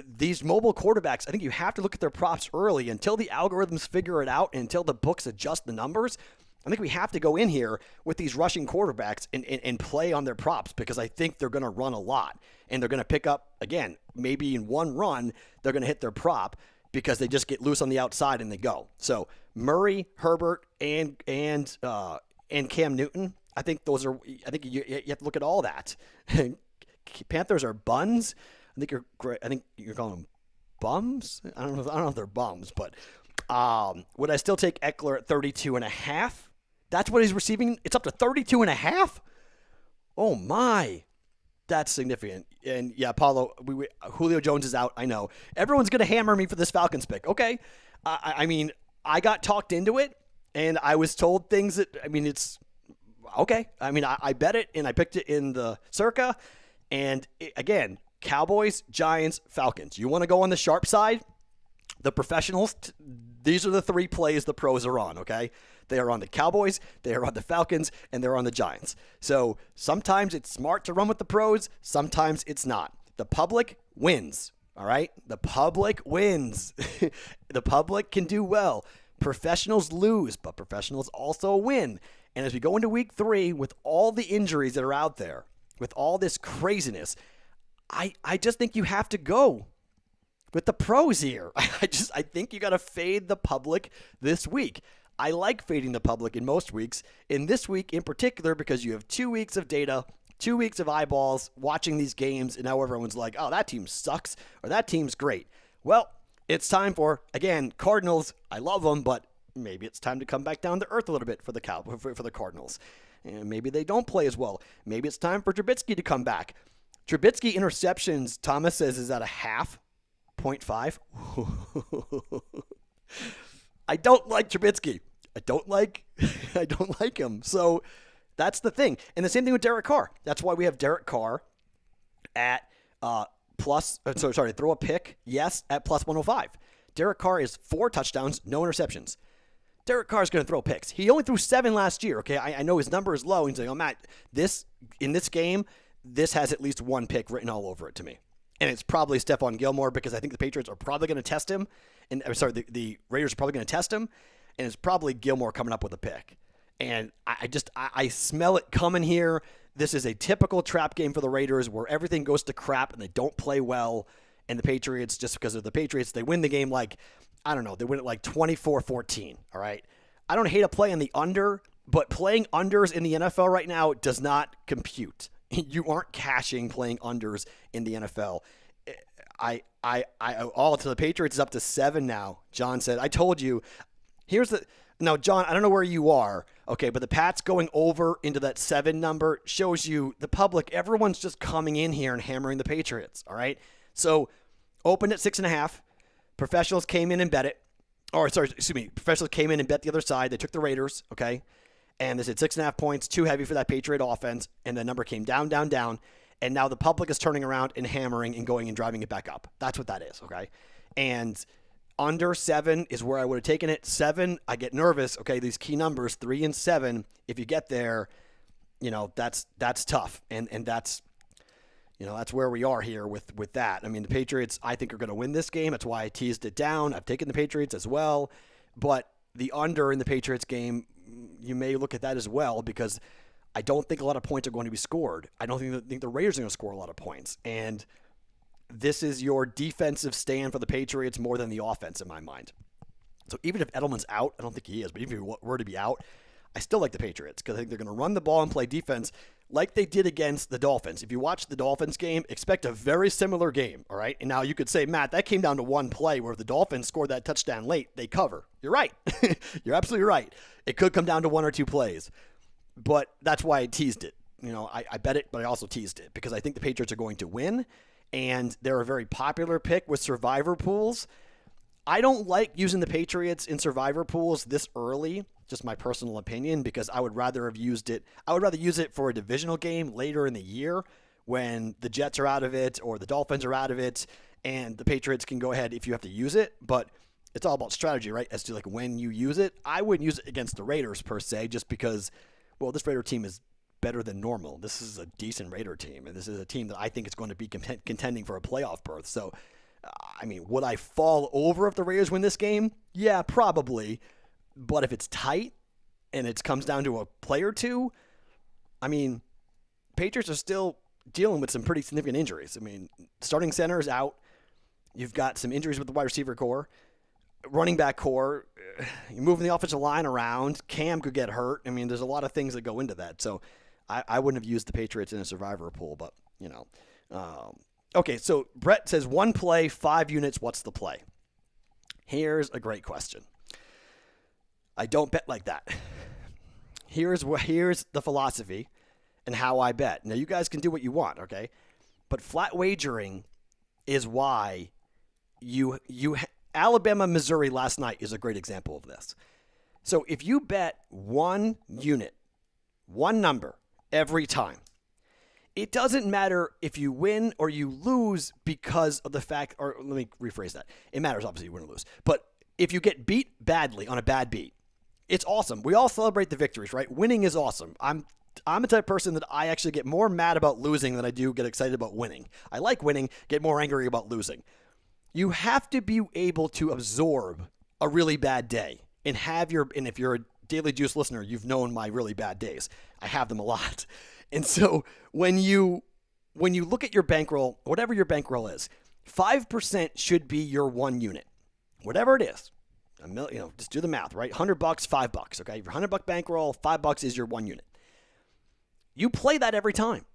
these mobile quarterbacks, I think you have to look at their props early until the algorithms figure it out, and until the books adjust the numbers. I think we have to go in here with these rushing quarterbacks and play on their props, because I think they're going to run a lot. And they're going to pick up, again, maybe in one run, they're going to hit their prop because they just get loose on the outside and they go. So Murray, Herbert, and Cam Newton, I think you have to look at all that. Panthers are buns. I think you're calling them bums. I don't know if they're bums, but would I still take Eckler at 32.5? That's what he's receiving. It's up to 32.5. Oh my, that's significant. And yeah, Paulo, Julio Jones is out. I know everyone's gonna hammer me for this Falcons pick. Okay, I mean, I got talked into it, and I was told things that it's okay. I mean, I bet it, and I picked it in the Circa. And again, Cowboys, Giants, Falcons. You want to go on the sharp side? The professionals, these are the three plays the pros are on, okay? They are on the Cowboys, they are on the Falcons, and they're on the Giants. So sometimes it's smart to run with the pros, sometimes it's not. The public wins, all right? The public wins. The public can do well. Professionals lose, but professionals also win. And as we go into week 3 with all the injuries that are out there, with all this craziness, I just think you have to go with the pros here. I think you got to fade the public this week. I like fading the public in most weeks. In this week in particular, because you have 2 weeks of data, 2 weeks of eyeballs watching these games, and now everyone's like, oh, that team sucks, or that team's great. Well, it's time for, again, Cardinals. I love them, but maybe it's time to come back down to earth a little bit for the Cardinals. And maybe they don't play as well. Maybe it's time for Trubisky to come back. Trubisky interceptions, Thomas says, is at a half. 0.5. I don't like Trubisky. I don't like him. So that's the thing. And the same thing with Derek Carr. That's why we have Derek Carr at throw a pick, yes, at plus 105. Derek Carr is 4 touchdowns, no interceptions. Derek Carr is going to throw picks. He only threw 7 last year, okay? I know his number is low. He's like, oh, Matt, in this game, this has at least 1 pick written all over it to me. And it's probably Stephon Gilmore, because I think the Patriots are probably going to test him. And the Raiders are probably going to test him. And it's probably Gilmore coming up with a pick. And I smell it coming here. This is a typical trap game for the Raiders where everything goes to crap and they don't play well. And the Patriots, just because of the Patriots, they win the game they win it like 24-14, all right? I don't hate a play on the under, but playing unders in the NFL right now does not compute. You aren't cashing playing unders in the NFL. All to the Patriots is up to 7 now. John said, I told you. Now, John, I don't know where you are, okay, but the Pats going over into that 7 number shows you the public, everyone's just coming in here and hammering the Patriots, all right? So, opened at 6.5. Professionals came in and bet it. Professionals came in and bet the other side. They took the Raiders, okay? And they said 6.5 points, too heavy for that Patriot offense. And the number came down, down, down. And now the public is turning around and hammering and going and driving it back up. That's what that is, okay? And under 7 is where I would have taken it. 7, I get nervous. Okay, these key numbers, 3 and 7, if you get there, that's tough. And that's, that's where we are here with that. I mean, the Patriots, I think, are going to win this game. That's why I teased it down. I've taken the Patriots as well. But the under in the Patriots game, you may look at that as well, because I don't think a lot of points are going to be scored. I don't think the Raiders are going to score a lot of points. And this is your defensive stand for the Patriots more than the offense in my mind. So even if Edelman's out, I don't think he is, but even if he were to be out, I still like the Patriots, because I think they're going to run the ball and play defense like they did against the Dolphins. If you watch the Dolphins game, expect a very similar game, all right? And now you could say, Matt, that came down to one play where if the Dolphins scored that touchdown late, they cover. You're right. You're absolutely right. It could come down to 1 or 2 plays, but that's why I teased it. I bet it, but I also teased it because I think the Patriots are going to win, and they're a very popular pick with survivor pools. I don't like using the Patriots in survivor pools this early, just my personal opinion, because I would rather have used it. I would rather use it for a divisional game later in the year when the Jets are out of it or the Dolphins are out of it, and the Patriots can go ahead if you have to use it. But it's all about strategy, right? As to like when you use it. I wouldn't use it against the Raiders per se, just because, well, this Raider team is better than normal. This is a decent Raider team, and this is a team that I think is going to be contending for a playoff berth. So, I mean, would I fall over if the Raiders win this game? Yeah, probably. But if it's tight and it comes down to a play or two, I mean, Patriots are still dealing with some pretty significant injuries. I mean, starting center is out. You've got some injuries with the wide receiver core. Running back core, you're moving the offensive line around. Cam could get hurt. I mean, there's a lot of things that go into that. So I wouldn't have used the Patriots in a survivor pool, but, okay, so Brett says 1 play, 5 units, what's the play? Here's a great question. I don't bet like that. Here's the philosophy and how I bet. Now, you guys can do what you want, okay? But flat wagering is why Alabama, Missouri last night is a great example of this. So if you bet 1 unit, 1 number every time, it doesn't matter if you win or you lose because of the fact, or let me rephrase that. It matters, obviously, you win or lose. But if you get beat badly on a bad beat, it's awesome. We all celebrate the victories, right? Winning is awesome. I'm the type of person that I actually get more mad about losing than I do get excited about winning. I like winning, get more angry about losing. You have to be able to absorb a really bad day and if you're a Daily Juice listener, you've known my really bad days. I have them a lot. And so when you look at your bankroll, whatever your bankroll is, 5% should be your 1 unit. Whatever it is. Just do the math, right? $100, $5, okay? Your $100 bankroll, $5 is your 1 unit. You play that every time.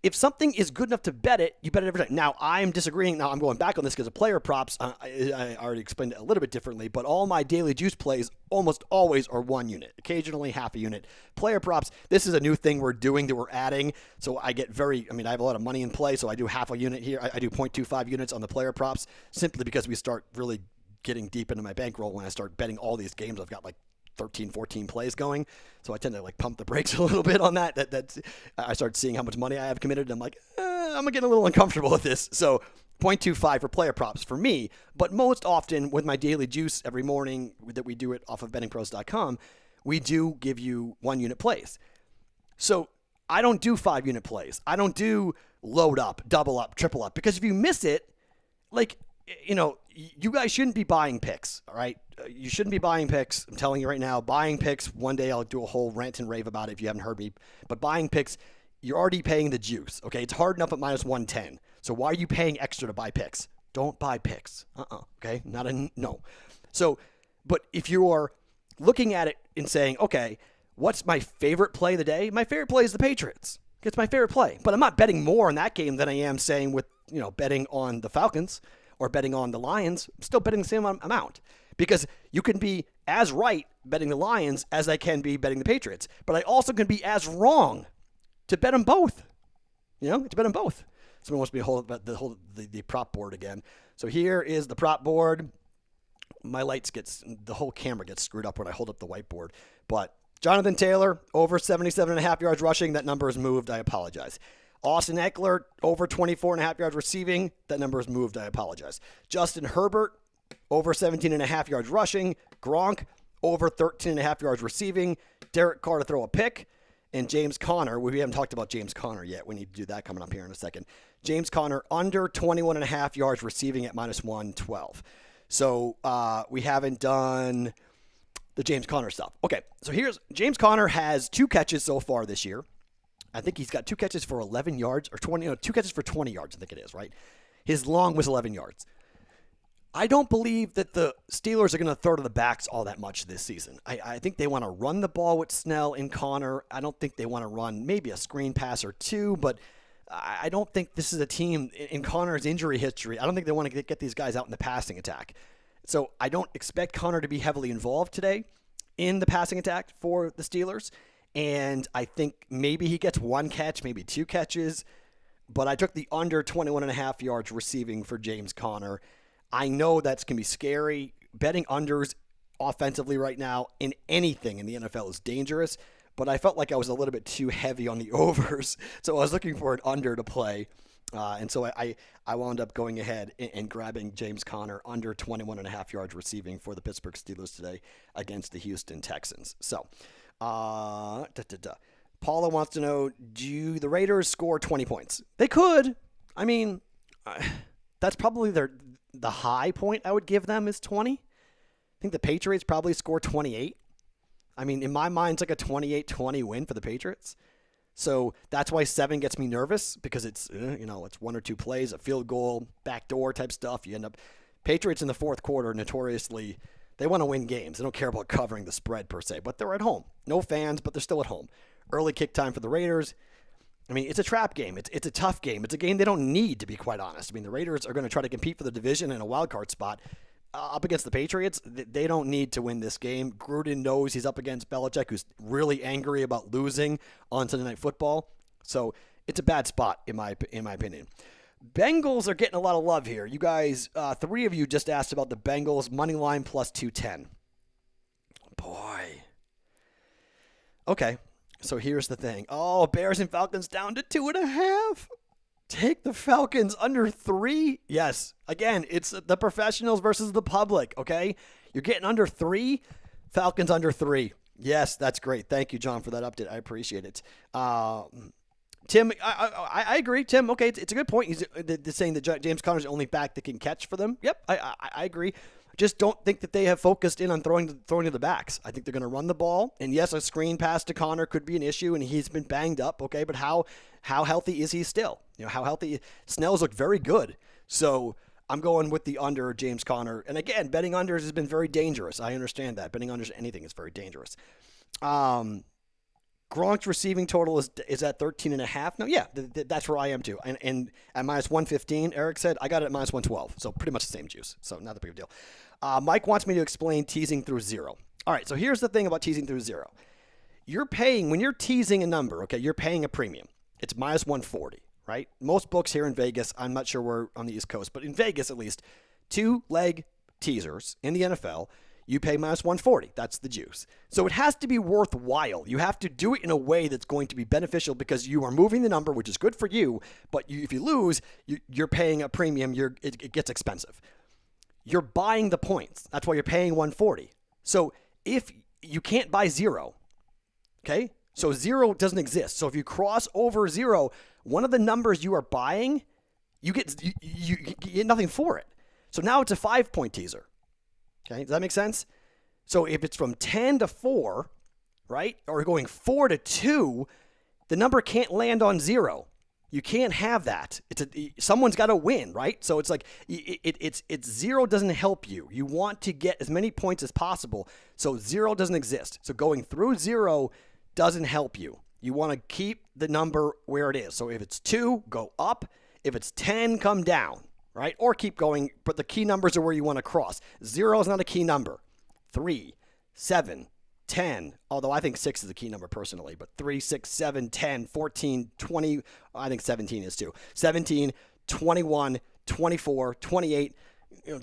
If something is good enough to bet it, you bet it every time. Now, I'm disagreeing. Now, I'm going back on this because of player props. I already explained it a little bit differently, but all my Daily Juice plays almost always are 1 unit, occasionally half a unit. Player props, this is a new thing we're doing that we're adding, so I have a lot of money in play, so I do half a unit here. I do 0.25 units on the player props simply because we start really getting deep into my bankroll when I start betting all these games. I've got 13, 14 plays going. So I tend to pump the brakes a little bit on that. That's I start seeing how much money I have committed. And I'm like, I'm getting a little uncomfortable with this. So 0.25 for player props for me. But most often with my Daily Juice every morning that we do it off of bettingpros.com, we do give you 1 unit plays. So I don't do 5 unit plays. I don't do load up, double up, triple up. Because if you miss it, you guys shouldn't be buying picks, all right? You shouldn't be buying picks. I'm telling you right now, buying picks, one day I'll do a whole rant and rave about it if you haven't heard me. But buying picks, you're already paying the juice, okay? It's hard enough at minus 110. So why are you paying extra to buy picks? Don't buy picks. Okay? No. So, but if you are looking at it and saying, okay, what's my favorite play of the day? My favorite play is the Patriots. It's my favorite play. But I'm not betting more on that game than I am saying with, betting on the Falcons or betting on the Lions. I'm still betting the same amount because you can be as right betting the Lions as I can be betting the Patriots. But I also can be as wrong to bet them both. To bet them both. Someone wants me to hold the prop board again. So here is the prop board. My the whole camera gets screwed up when I hold up the whiteboard. But Jonathan Taylor, over 77.5 yards rushing. That number is moved. I apologize. Austin Eckler, over 24.5 yards receiving. That number is moved. I apologize. Justin Herbert, over 17.5 yards rushing. Gronk, over 13.5 yards receiving. Derek Carr to throw a pick. And James Conner, we haven't talked about James Conner yet. We need to do that coming up here in a second. James Conner, under 21.5 yards receiving at minus 112. So we haven't done the James Conner stuff. Okay, so James Conner has 2 catches so far this year. I think he's got 2 catches for 11 yards or 20. 2 catches for 20 yards, I think it is, right? His long was 11 yards. I don't believe that the Steelers are going to throw to the backs all that much this season. I think they want to run the ball with Snell and Conner. I don't think they want to run maybe a screen pass or 2, but I don't think this is a team in Conner's injury history. I don't think they want to get these guys out in the passing attack. So I don't expect Conner to be heavily involved today in the passing attack for the Steelers. And I think maybe he gets one catch, maybe two catches. But I took the under 21.5 yards receiving for James Conner. I know that's going to be scary. Betting unders offensively right now in anything in the NFL is dangerous. But I felt like I was a little bit too heavy on the overs. So I was looking for an under to play. And so I wound up going ahead and grabbing James Conner under 21.5 yards receiving for the Pittsburgh Steelers today against the Houston Texans. So, Paula wants to know, do the Raiders score 20 points? They could. I mean, that's probably the high point I would give them is 20. I think the Patriots probably score 28. I mean, in my mind, it's like a 28-20 win for the Patriots. So that's why 7 gets me nervous because it's, it's one or two plays, a field goal, backdoor type stuff. You end up, Patriots in the fourth quarter notoriously, they want to win games. They don't care about covering the spread per se, but they're at home. No fans, but they're still at home. Early kick time for the Raiders. I mean, it's a trap game. It's a tough game. It's a game they don't need, to be quite honest. I mean, the Raiders are going to try to compete for the division and a wild card spot. Up against the Patriots, they don't need to win this game. Gruden knows he's up against Belichick, who's really angry about losing on Sunday Night Football. So it's a bad spot, in my opinion. Bengals are getting a lot of love here. You guys, 3 of you just asked about the Bengals money line plus 210. Boy. Okay, so here's the thing. Oh, Bears and Falcons down to 2.5. Take the Falcons under 3? Yes. Again, it's the professionals versus the public, okay? You're getting under 3? Falcons under 3. Yes, that's great. Thank you, John, for that update. I appreciate it. Tim, I agree. Tim, okay, it's a good point. He's saying that James Conner's the only back that can catch for them. Yep, I agree. Just don't think that they have focused in on throwing to the backs. I think they're going to run the ball. And yes, a screen pass to Conner could be an issue, and he's been banged up, okay? But how healthy is he still? How healthy? Snell's looked very good. So I'm going with the under James Conner. And again, betting unders has been very dangerous. I understand that. Betting unders anything is very dangerous. Gronk's receiving total is at 13.5. No, yeah, that's where I am too. And at minus 115, Eric said, I got it at minus 112. So pretty much the same juice. So not that big of a deal. Mike wants me to explain teasing through 0. All right, so here's the thing about teasing through 0. You're paying, when you're teasing a number, okay, you're paying a premium. It's minus 140, right? Most books here in Vegas, I'm not sure where on the East Coast, but in Vegas at least, 2-leg teasers in the NFL, you pay minus 140. That's the juice. So it has to be worthwhile. You have to do it in a way that's going to be beneficial because you are moving the number, which is good for you. But if you lose, you're paying a premium. It gets expensive. You're buying the points. That's why you're paying 140. So if you can't buy 0, okay? So 0 doesn't exist. So if you cross over 0, one of the numbers you are buying, you get nothing for it. So now it's a 5-point teaser. Okay, does that make sense? So if it's from 10 to 4, right, or going 4 to 2, the number can't land on 0. You can't have that. Someone's got to win, right? So it's like it's 0 doesn't help you. You want to get as many points as possible. So 0 doesn't exist. So going through 0 doesn't help you. You want to keep the number where it is. So if it's 2, go up. If it's 10, come down. Right? Or keep going, but the key numbers are where you want to cross. 0 is not a key number. 3, 7, 10, although I think 6 is a key number personally, but 3, 6, 7, 10, 14, 20, I think 17 is too. 17, 21, 24, 28,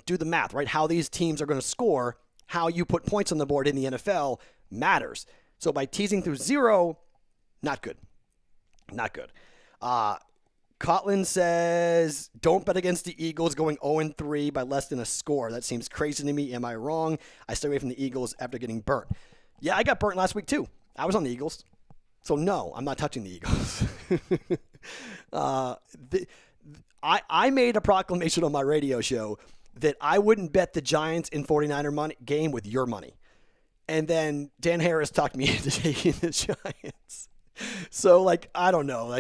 do the math, right? How these teams are going to score, how you put points on the board in the NFL matters. So by teasing through 0, not good. Not good. Kotlin says, don't bet against the Eagles going 0-3 by less than a score. That seems crazy to me. Am I wrong? I stay away from the Eagles after getting burnt. Yeah, I got burnt last week too. I was on the Eagles. So no, I'm not touching the Eagles. I made a proclamation on my radio show that I wouldn't bet the Giants in 49er game with your money. And then Dan Harris talked me into taking the Giants. So, I don't know.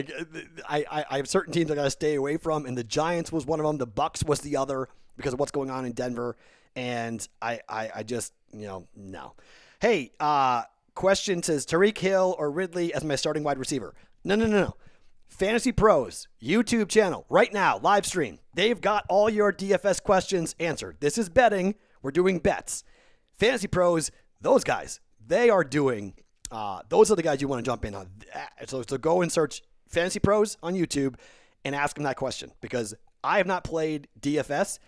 I have certain teams I got to stay away from, and the Giants was one of them. The Bucks was the other because of what's going on in Denver. And I just, no. Hey, question says, Tyreek Hill or Ridley as my starting wide receiver? No. Fantasy Pros, YouTube channel, right now, live stream. They've got all your DFS questions answered. This is betting. We're doing bets. Fantasy Pros, those guys, they are doing Those are the guys you want to jump in on. So go and search Fantasy Pros on YouTube and ask them that question, because I have not played DFS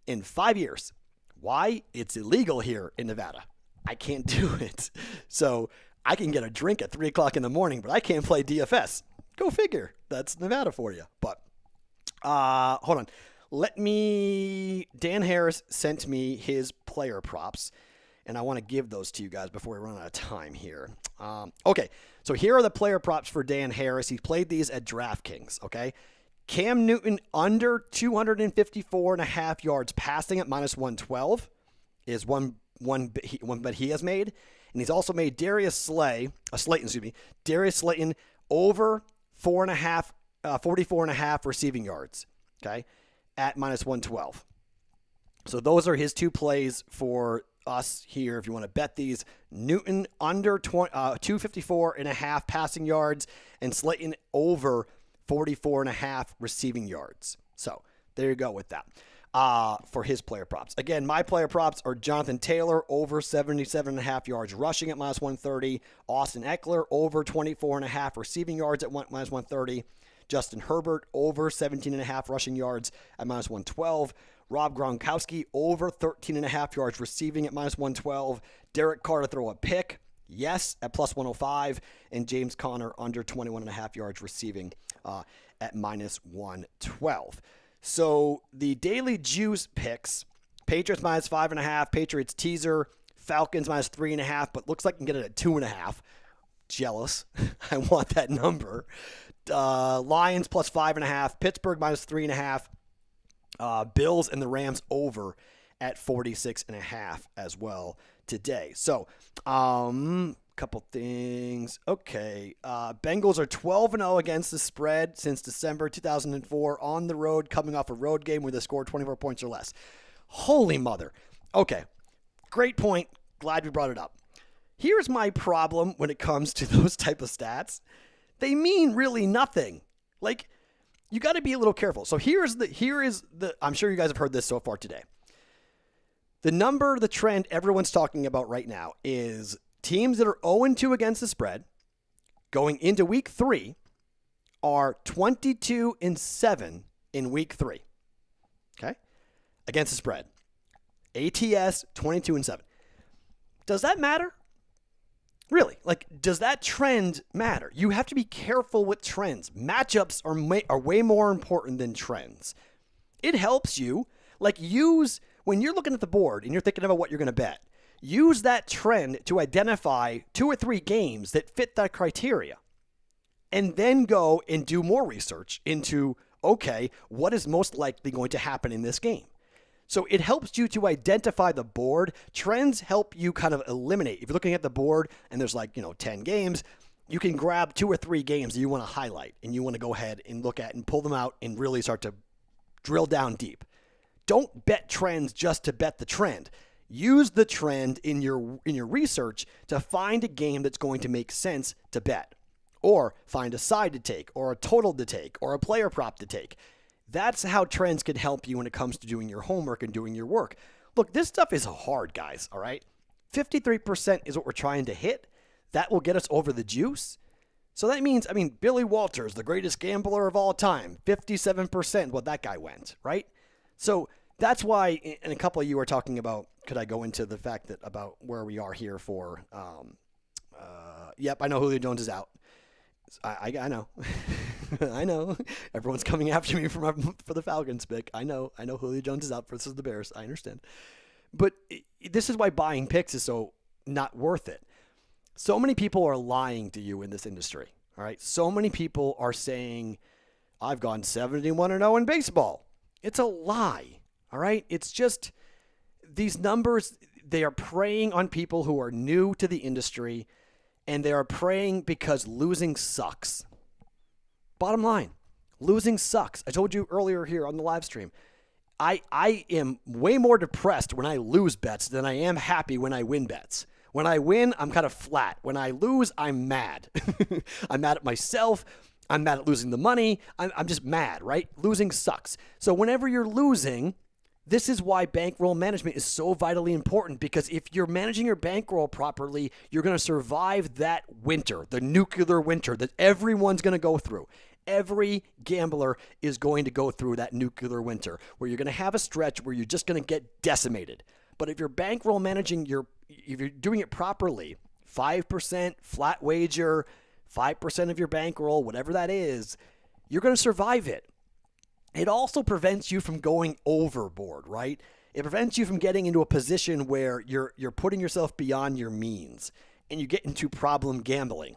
in 5 years. Why? It's illegal here in Nevada. I can't do it. So I can get a drink at 3 o'clock in the morning, but I can't play DFS. Go figure. That's Nevada for you. But hold on. Dan Harris sent me his player props, and I want to give those to you guys before we run out of time here. Okay, so here are the player props for Dan Harris. He played these at DraftKings, okay? Cam Newton under 254.5 yards passing at minus 112 is one bet he has made. And he's also made Darius Slayton over 44.5 receiving yards, okay, at minus 112. So those are his two plays for us here. If you want to bet these, Newton under 254.5 passing yards and Slayton over 44.5 receiving yards. So there you go with that for his player props. Again, my player props are Jonathan Taylor over 77.5 yards rushing at minus 130. Austin Eckler over 24.5 receiving yards at minus 130. Justin Herbert over 17.5 rushing yards at minus 112. Rob Gronkowski over 13.5 yards receiving at minus 112. Derek Carr to throw a pick, yes, at plus 105. And James Conner under 21.5 yards receiving at minus 112. So the daily juice picks, Patriots minus 5.5, Patriots teaser, Falcons minus 3.5, but looks like you can get it at 2.5. Jealous. I want that number. Lions plus 5.5, Pittsburgh minus 3.5. Bills and the Rams over at 46.5 as well today. So, couple things. Okay. Bengals are 12-0 against the spread since December 2004 on the road, coming off a road game where they scored 24 points or less. Holy mother. Okay. Great point. Glad we brought it up. Here's my problem when it comes to those type of stats. They mean really nothing. Like, you got to be a little careful. So here is the, I'm sure you guys have heard this so far today. The trend everyone's talking about right now is teams that are 0-2 against the spread going into week 3 are 22-7 in week 3. Okay? Against the spread. ATS 22-7. Does that matter? Really? Like, does that trend matter? You have to be careful with trends. Matchups are way more important than trends. It helps you. Like, when you're looking at the board and you're thinking about what you're going to bet, use that trend to identify 2 or 3 games that fit that criteria. And then go and do more research into, okay, what is most likely going to happen in this game? So it helps you to identify the board. Trends help you kind of eliminate. If you're looking at the board and there's 10 games, you can grab 2 or 3 games that you want to highlight and you want to go ahead and look at and pull them out and really start to drill down deep. Don't bet trends just to bet the trend. Use the trend in your research to find a game that's going to make sense to bet, or find a side to take, or a total to take, or a player prop to take. That's how trends can help you when it comes to doing your homework and doing your work. Look, this stuff is hard, guys, all right? 53% is what we're trying to hit. That will get us over the juice. So that means, Billy Walters, the greatest gambler of all time, 57%, well, that guy went, right? So that's why, and a couple of you are talking about, could I go into the fact that about where we are here for, yep, I know Julio Jones is out. I know. I know. Everyone's coming after me for the Falcons pick. I know Julio Jones is out versus the Bears. I understand. But this is why buying picks is so not worth it. So many people are lying to you in this industry. All right. So many people are saying, I've gone 71-0 in baseball. It's a lie. All right. It's just these numbers. They are preying on people who are new to the industry, and they are preying because losing sucks. Bottom line, losing sucks. I told you earlier here on the live stream, I am way more depressed when I lose bets than I am happy when I win bets. When I win, I'm kind of flat. When I lose, I'm mad. I'm mad at myself. I'm mad at losing the money. I'm just mad, right? Losing sucks. So whenever you're losing, This is why bankroll management is so vitally important, because if you're managing your bankroll properly, you're going to survive that winter, the nuclear winter that everyone's going to go through. Every gambler is going to go through that nuclear winter where you're going to have a stretch where you're just going to get decimated. But if you're bankroll managing if you're doing it properly, 5% flat wager, 5% of your bankroll, whatever that is, you're going to survive it. It also prevents you from going overboard, right? It prevents you from getting into a position where you're putting yourself beyond your means and you get into problem gambling.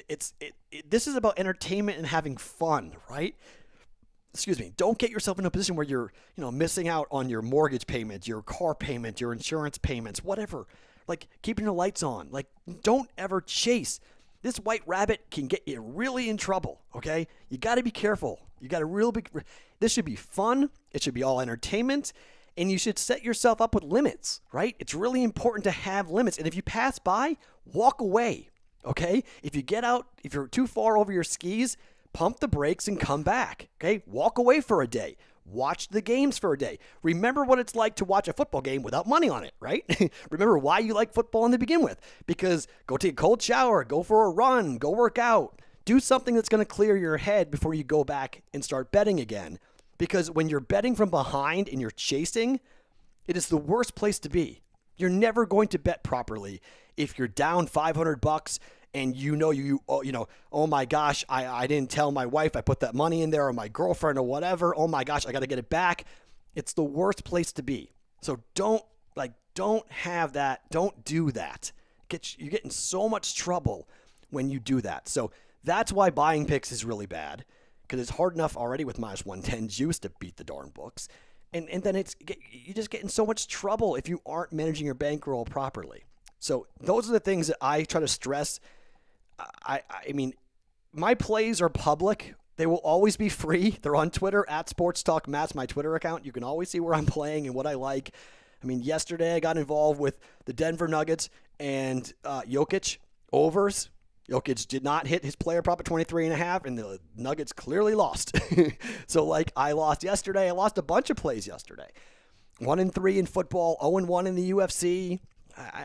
This is about entertainment and having fun, right? Excuse me. Don't get yourself in a position where you're, missing out on your mortgage payment, your car payment, your insurance payments, whatever. Like keeping the lights on. Like, don't ever chase. This white rabbit can get you really in trouble, okay? You got to be careful. You got to this should be fun. It should be all entertainment. And you should set yourself up with limits, right? It's really important to have limits. And if you pass by, walk away, okay? If you're too far over your skis, pump the brakes and come back, okay? Walk away for a day. Watch the games for a day. Remember what it's like to watch a football game without money on it, right? Remember why you like football in the begin with. Because go take a cold shower, go for a run, go work out. Do something that's going to clear your head before you go back and start betting again. Because when you're betting from behind and you're chasing, it is the worst place to be. You're never going to bet properly if you're down $500 and oh my gosh, I didn't tell my wife I put that money in there, or my girlfriend or whatever. Oh my gosh, I got to get it back. It's the worst place to be. So don't have that. Don't do that. You get in so much trouble when you do that. So that's why buying picks is really bad, because it's hard enough already with minus 110 juice to beat the darn books. And then you just get in so much trouble if you aren't managing your bankroll properly. So those are the things that I try to stress. I mean, my plays are public. They will always be free. They're on Twitter at Sports Talk Matt's my Twitter account. You can always see where I'm playing and what I like. I mean, yesterday I got involved with the Denver Nuggets and Jokic overs. Jokic did not hit his player prop at 23.5, and the Nuggets clearly lost. So, I lost yesterday. I lost a bunch of plays yesterday. 1-3 in football, 0-1 in the UFC.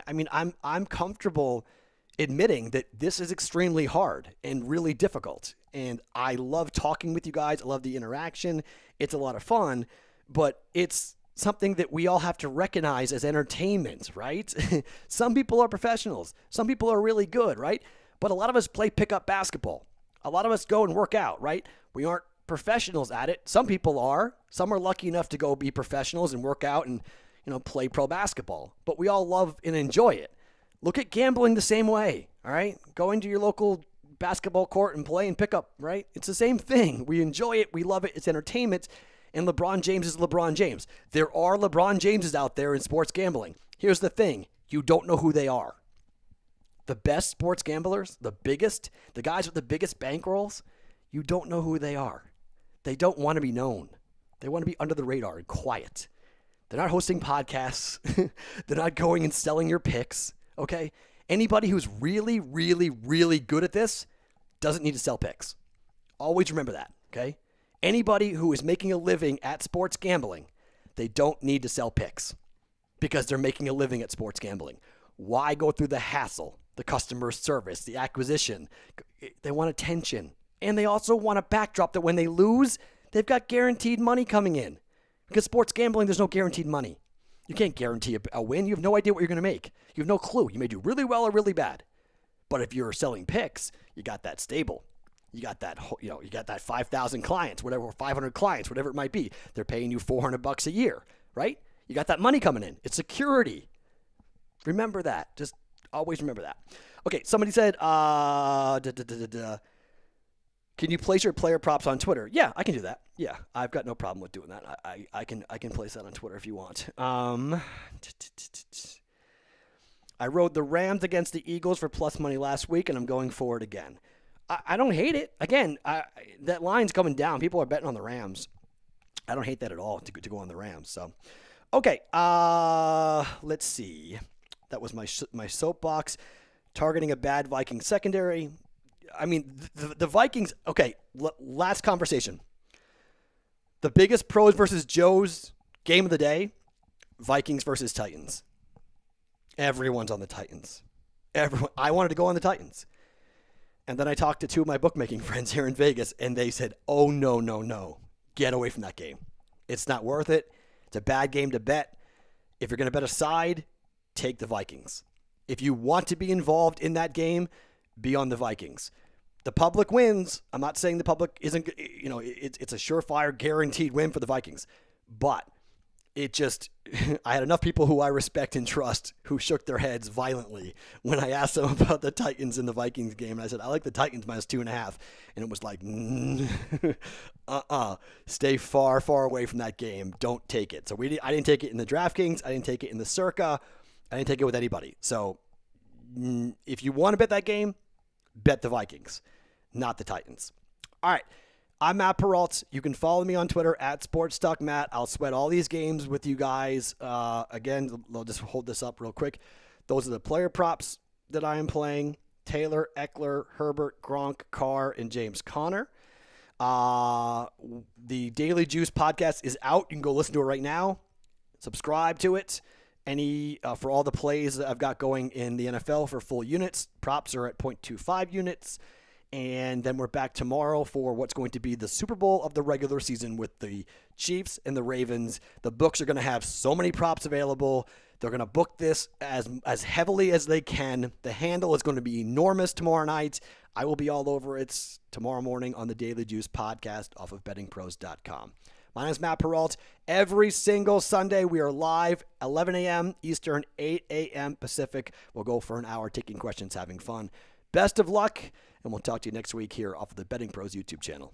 I mean, I'm comfortable admitting that this is extremely hard and really difficult. And I love talking with you guys. I love the interaction. It's a lot of fun, but it's something that we all have to recognize as entertainment, right? Some people are professionals. Some people are really good, right? But a lot of us play pickup basketball. A lot of us go and work out, right? We aren't professionals at it. Some people are. Some are lucky enough to go be professionals and work out and, play pro basketball. But we all love and enjoy it. Look at gambling the same way, all right? Going to your local basketball court and play and pick up, right? It's the same thing. We enjoy it. We love it. It's entertainment. And LeBron James is LeBron James. There are LeBron Jameses out there in sports gambling. Here's the thing. You don't know who they are. The best sports gamblers, the guys with the biggest bankrolls, you don't know who they are. They don't want to be known. They want to be under the radar and quiet. They're not hosting podcasts. They're not going and selling your picks. Okay? Anybody who's really, really, really good at this doesn't need to sell picks. Always remember that. Okay? Anybody who is making a living at sports gambling, they don't need to sell picks because they're making a living at sports gambling. Why go through the hassle, the customer service, the acquisition? They want attention. And they also want a backdrop that when they lose, they've got guaranteed money coming in. Because sports gambling, there's no guaranteed money. You can't guarantee a win. You have no idea what you're going to make. You have no clue. You may do really well or really bad. But if you're selling picks, you got that stable. You got that, you got that 5,000 clients, whatever, 500 clients, whatever it might be. They're paying you $400 a year, right? You got that money coming in. It's security. Remember that. Just always remember that. Okay, somebody said, can you place your player props on Twitter? Yeah, I can do that. Yeah, I've got no problem with doing that. I can place that on Twitter if you want. I rode the Rams against the Eagles for plus money last week, and I'm going for it again. I don't hate it. Again, that line's coming down. People are betting on the Rams. I don't hate that at all to go on the Rams. So, okay, let's see. That was my soapbox. Targeting a bad Viking secondary. I mean, the Vikings, okay, last conversation. The biggest pros versus Joes Game of the day, Vikings versus Titans. Everyone's on the Titans. I wanted to go on the Titans. And then I talked to two of my bookmaking friends here in Vegas, and they said, oh, no, no, no. Get away from that game. It's not worth it. It's a bad game to bet. If you're going to bet a side, take the Vikings. If you want to be involved in that game, be on the Vikings. The public wins. I'm not saying the public isn't, it's a surefire guaranteed win for the Vikings. But it just, I had enough people who I respect and trust who shook their heads violently when I asked them about the Titans and the Vikings game. And I said, I like the Titans minus 2.5. And it was like, stay far, far away from that game. Don't take it. So I didn't take it in the DraftKings. I didn't take it in the Circa. I didn't take it with anybody. So if you want to bet that game, bet the Vikings, not the Titans. All right. I'm Matt Perrault. You can follow me on Twitter at SportsTalkMatt. I'll sweat all these games with you guys. Again, I'll just hold this up real quick. Those are the player props that I am playing. Taylor, Eckler, Herbert, Gronk, Carr, and James Conner. The Daily Juice podcast is out. You can go listen to it right now. Subscribe to it. For all the plays that I've got going in the NFL for full units, props are at 0.25 units. And then we're back tomorrow for what's going to be the Super Bowl of the regular season with the Chiefs and the Ravens. The books are going to have so many props available. They're going to book this as heavily as they can. The handle is going to be enormous tomorrow night. I will be all over it tomorrow morning on the Daily Juice podcast off of bettingpros.com. My name is Matt Perrault. Every single Sunday, we are live, 11 a.m. Eastern, 8 a.m. Pacific. We'll go for an hour taking questions, having fun. Best of luck, and we'll talk to you next week here off of the Betting Pros YouTube channel.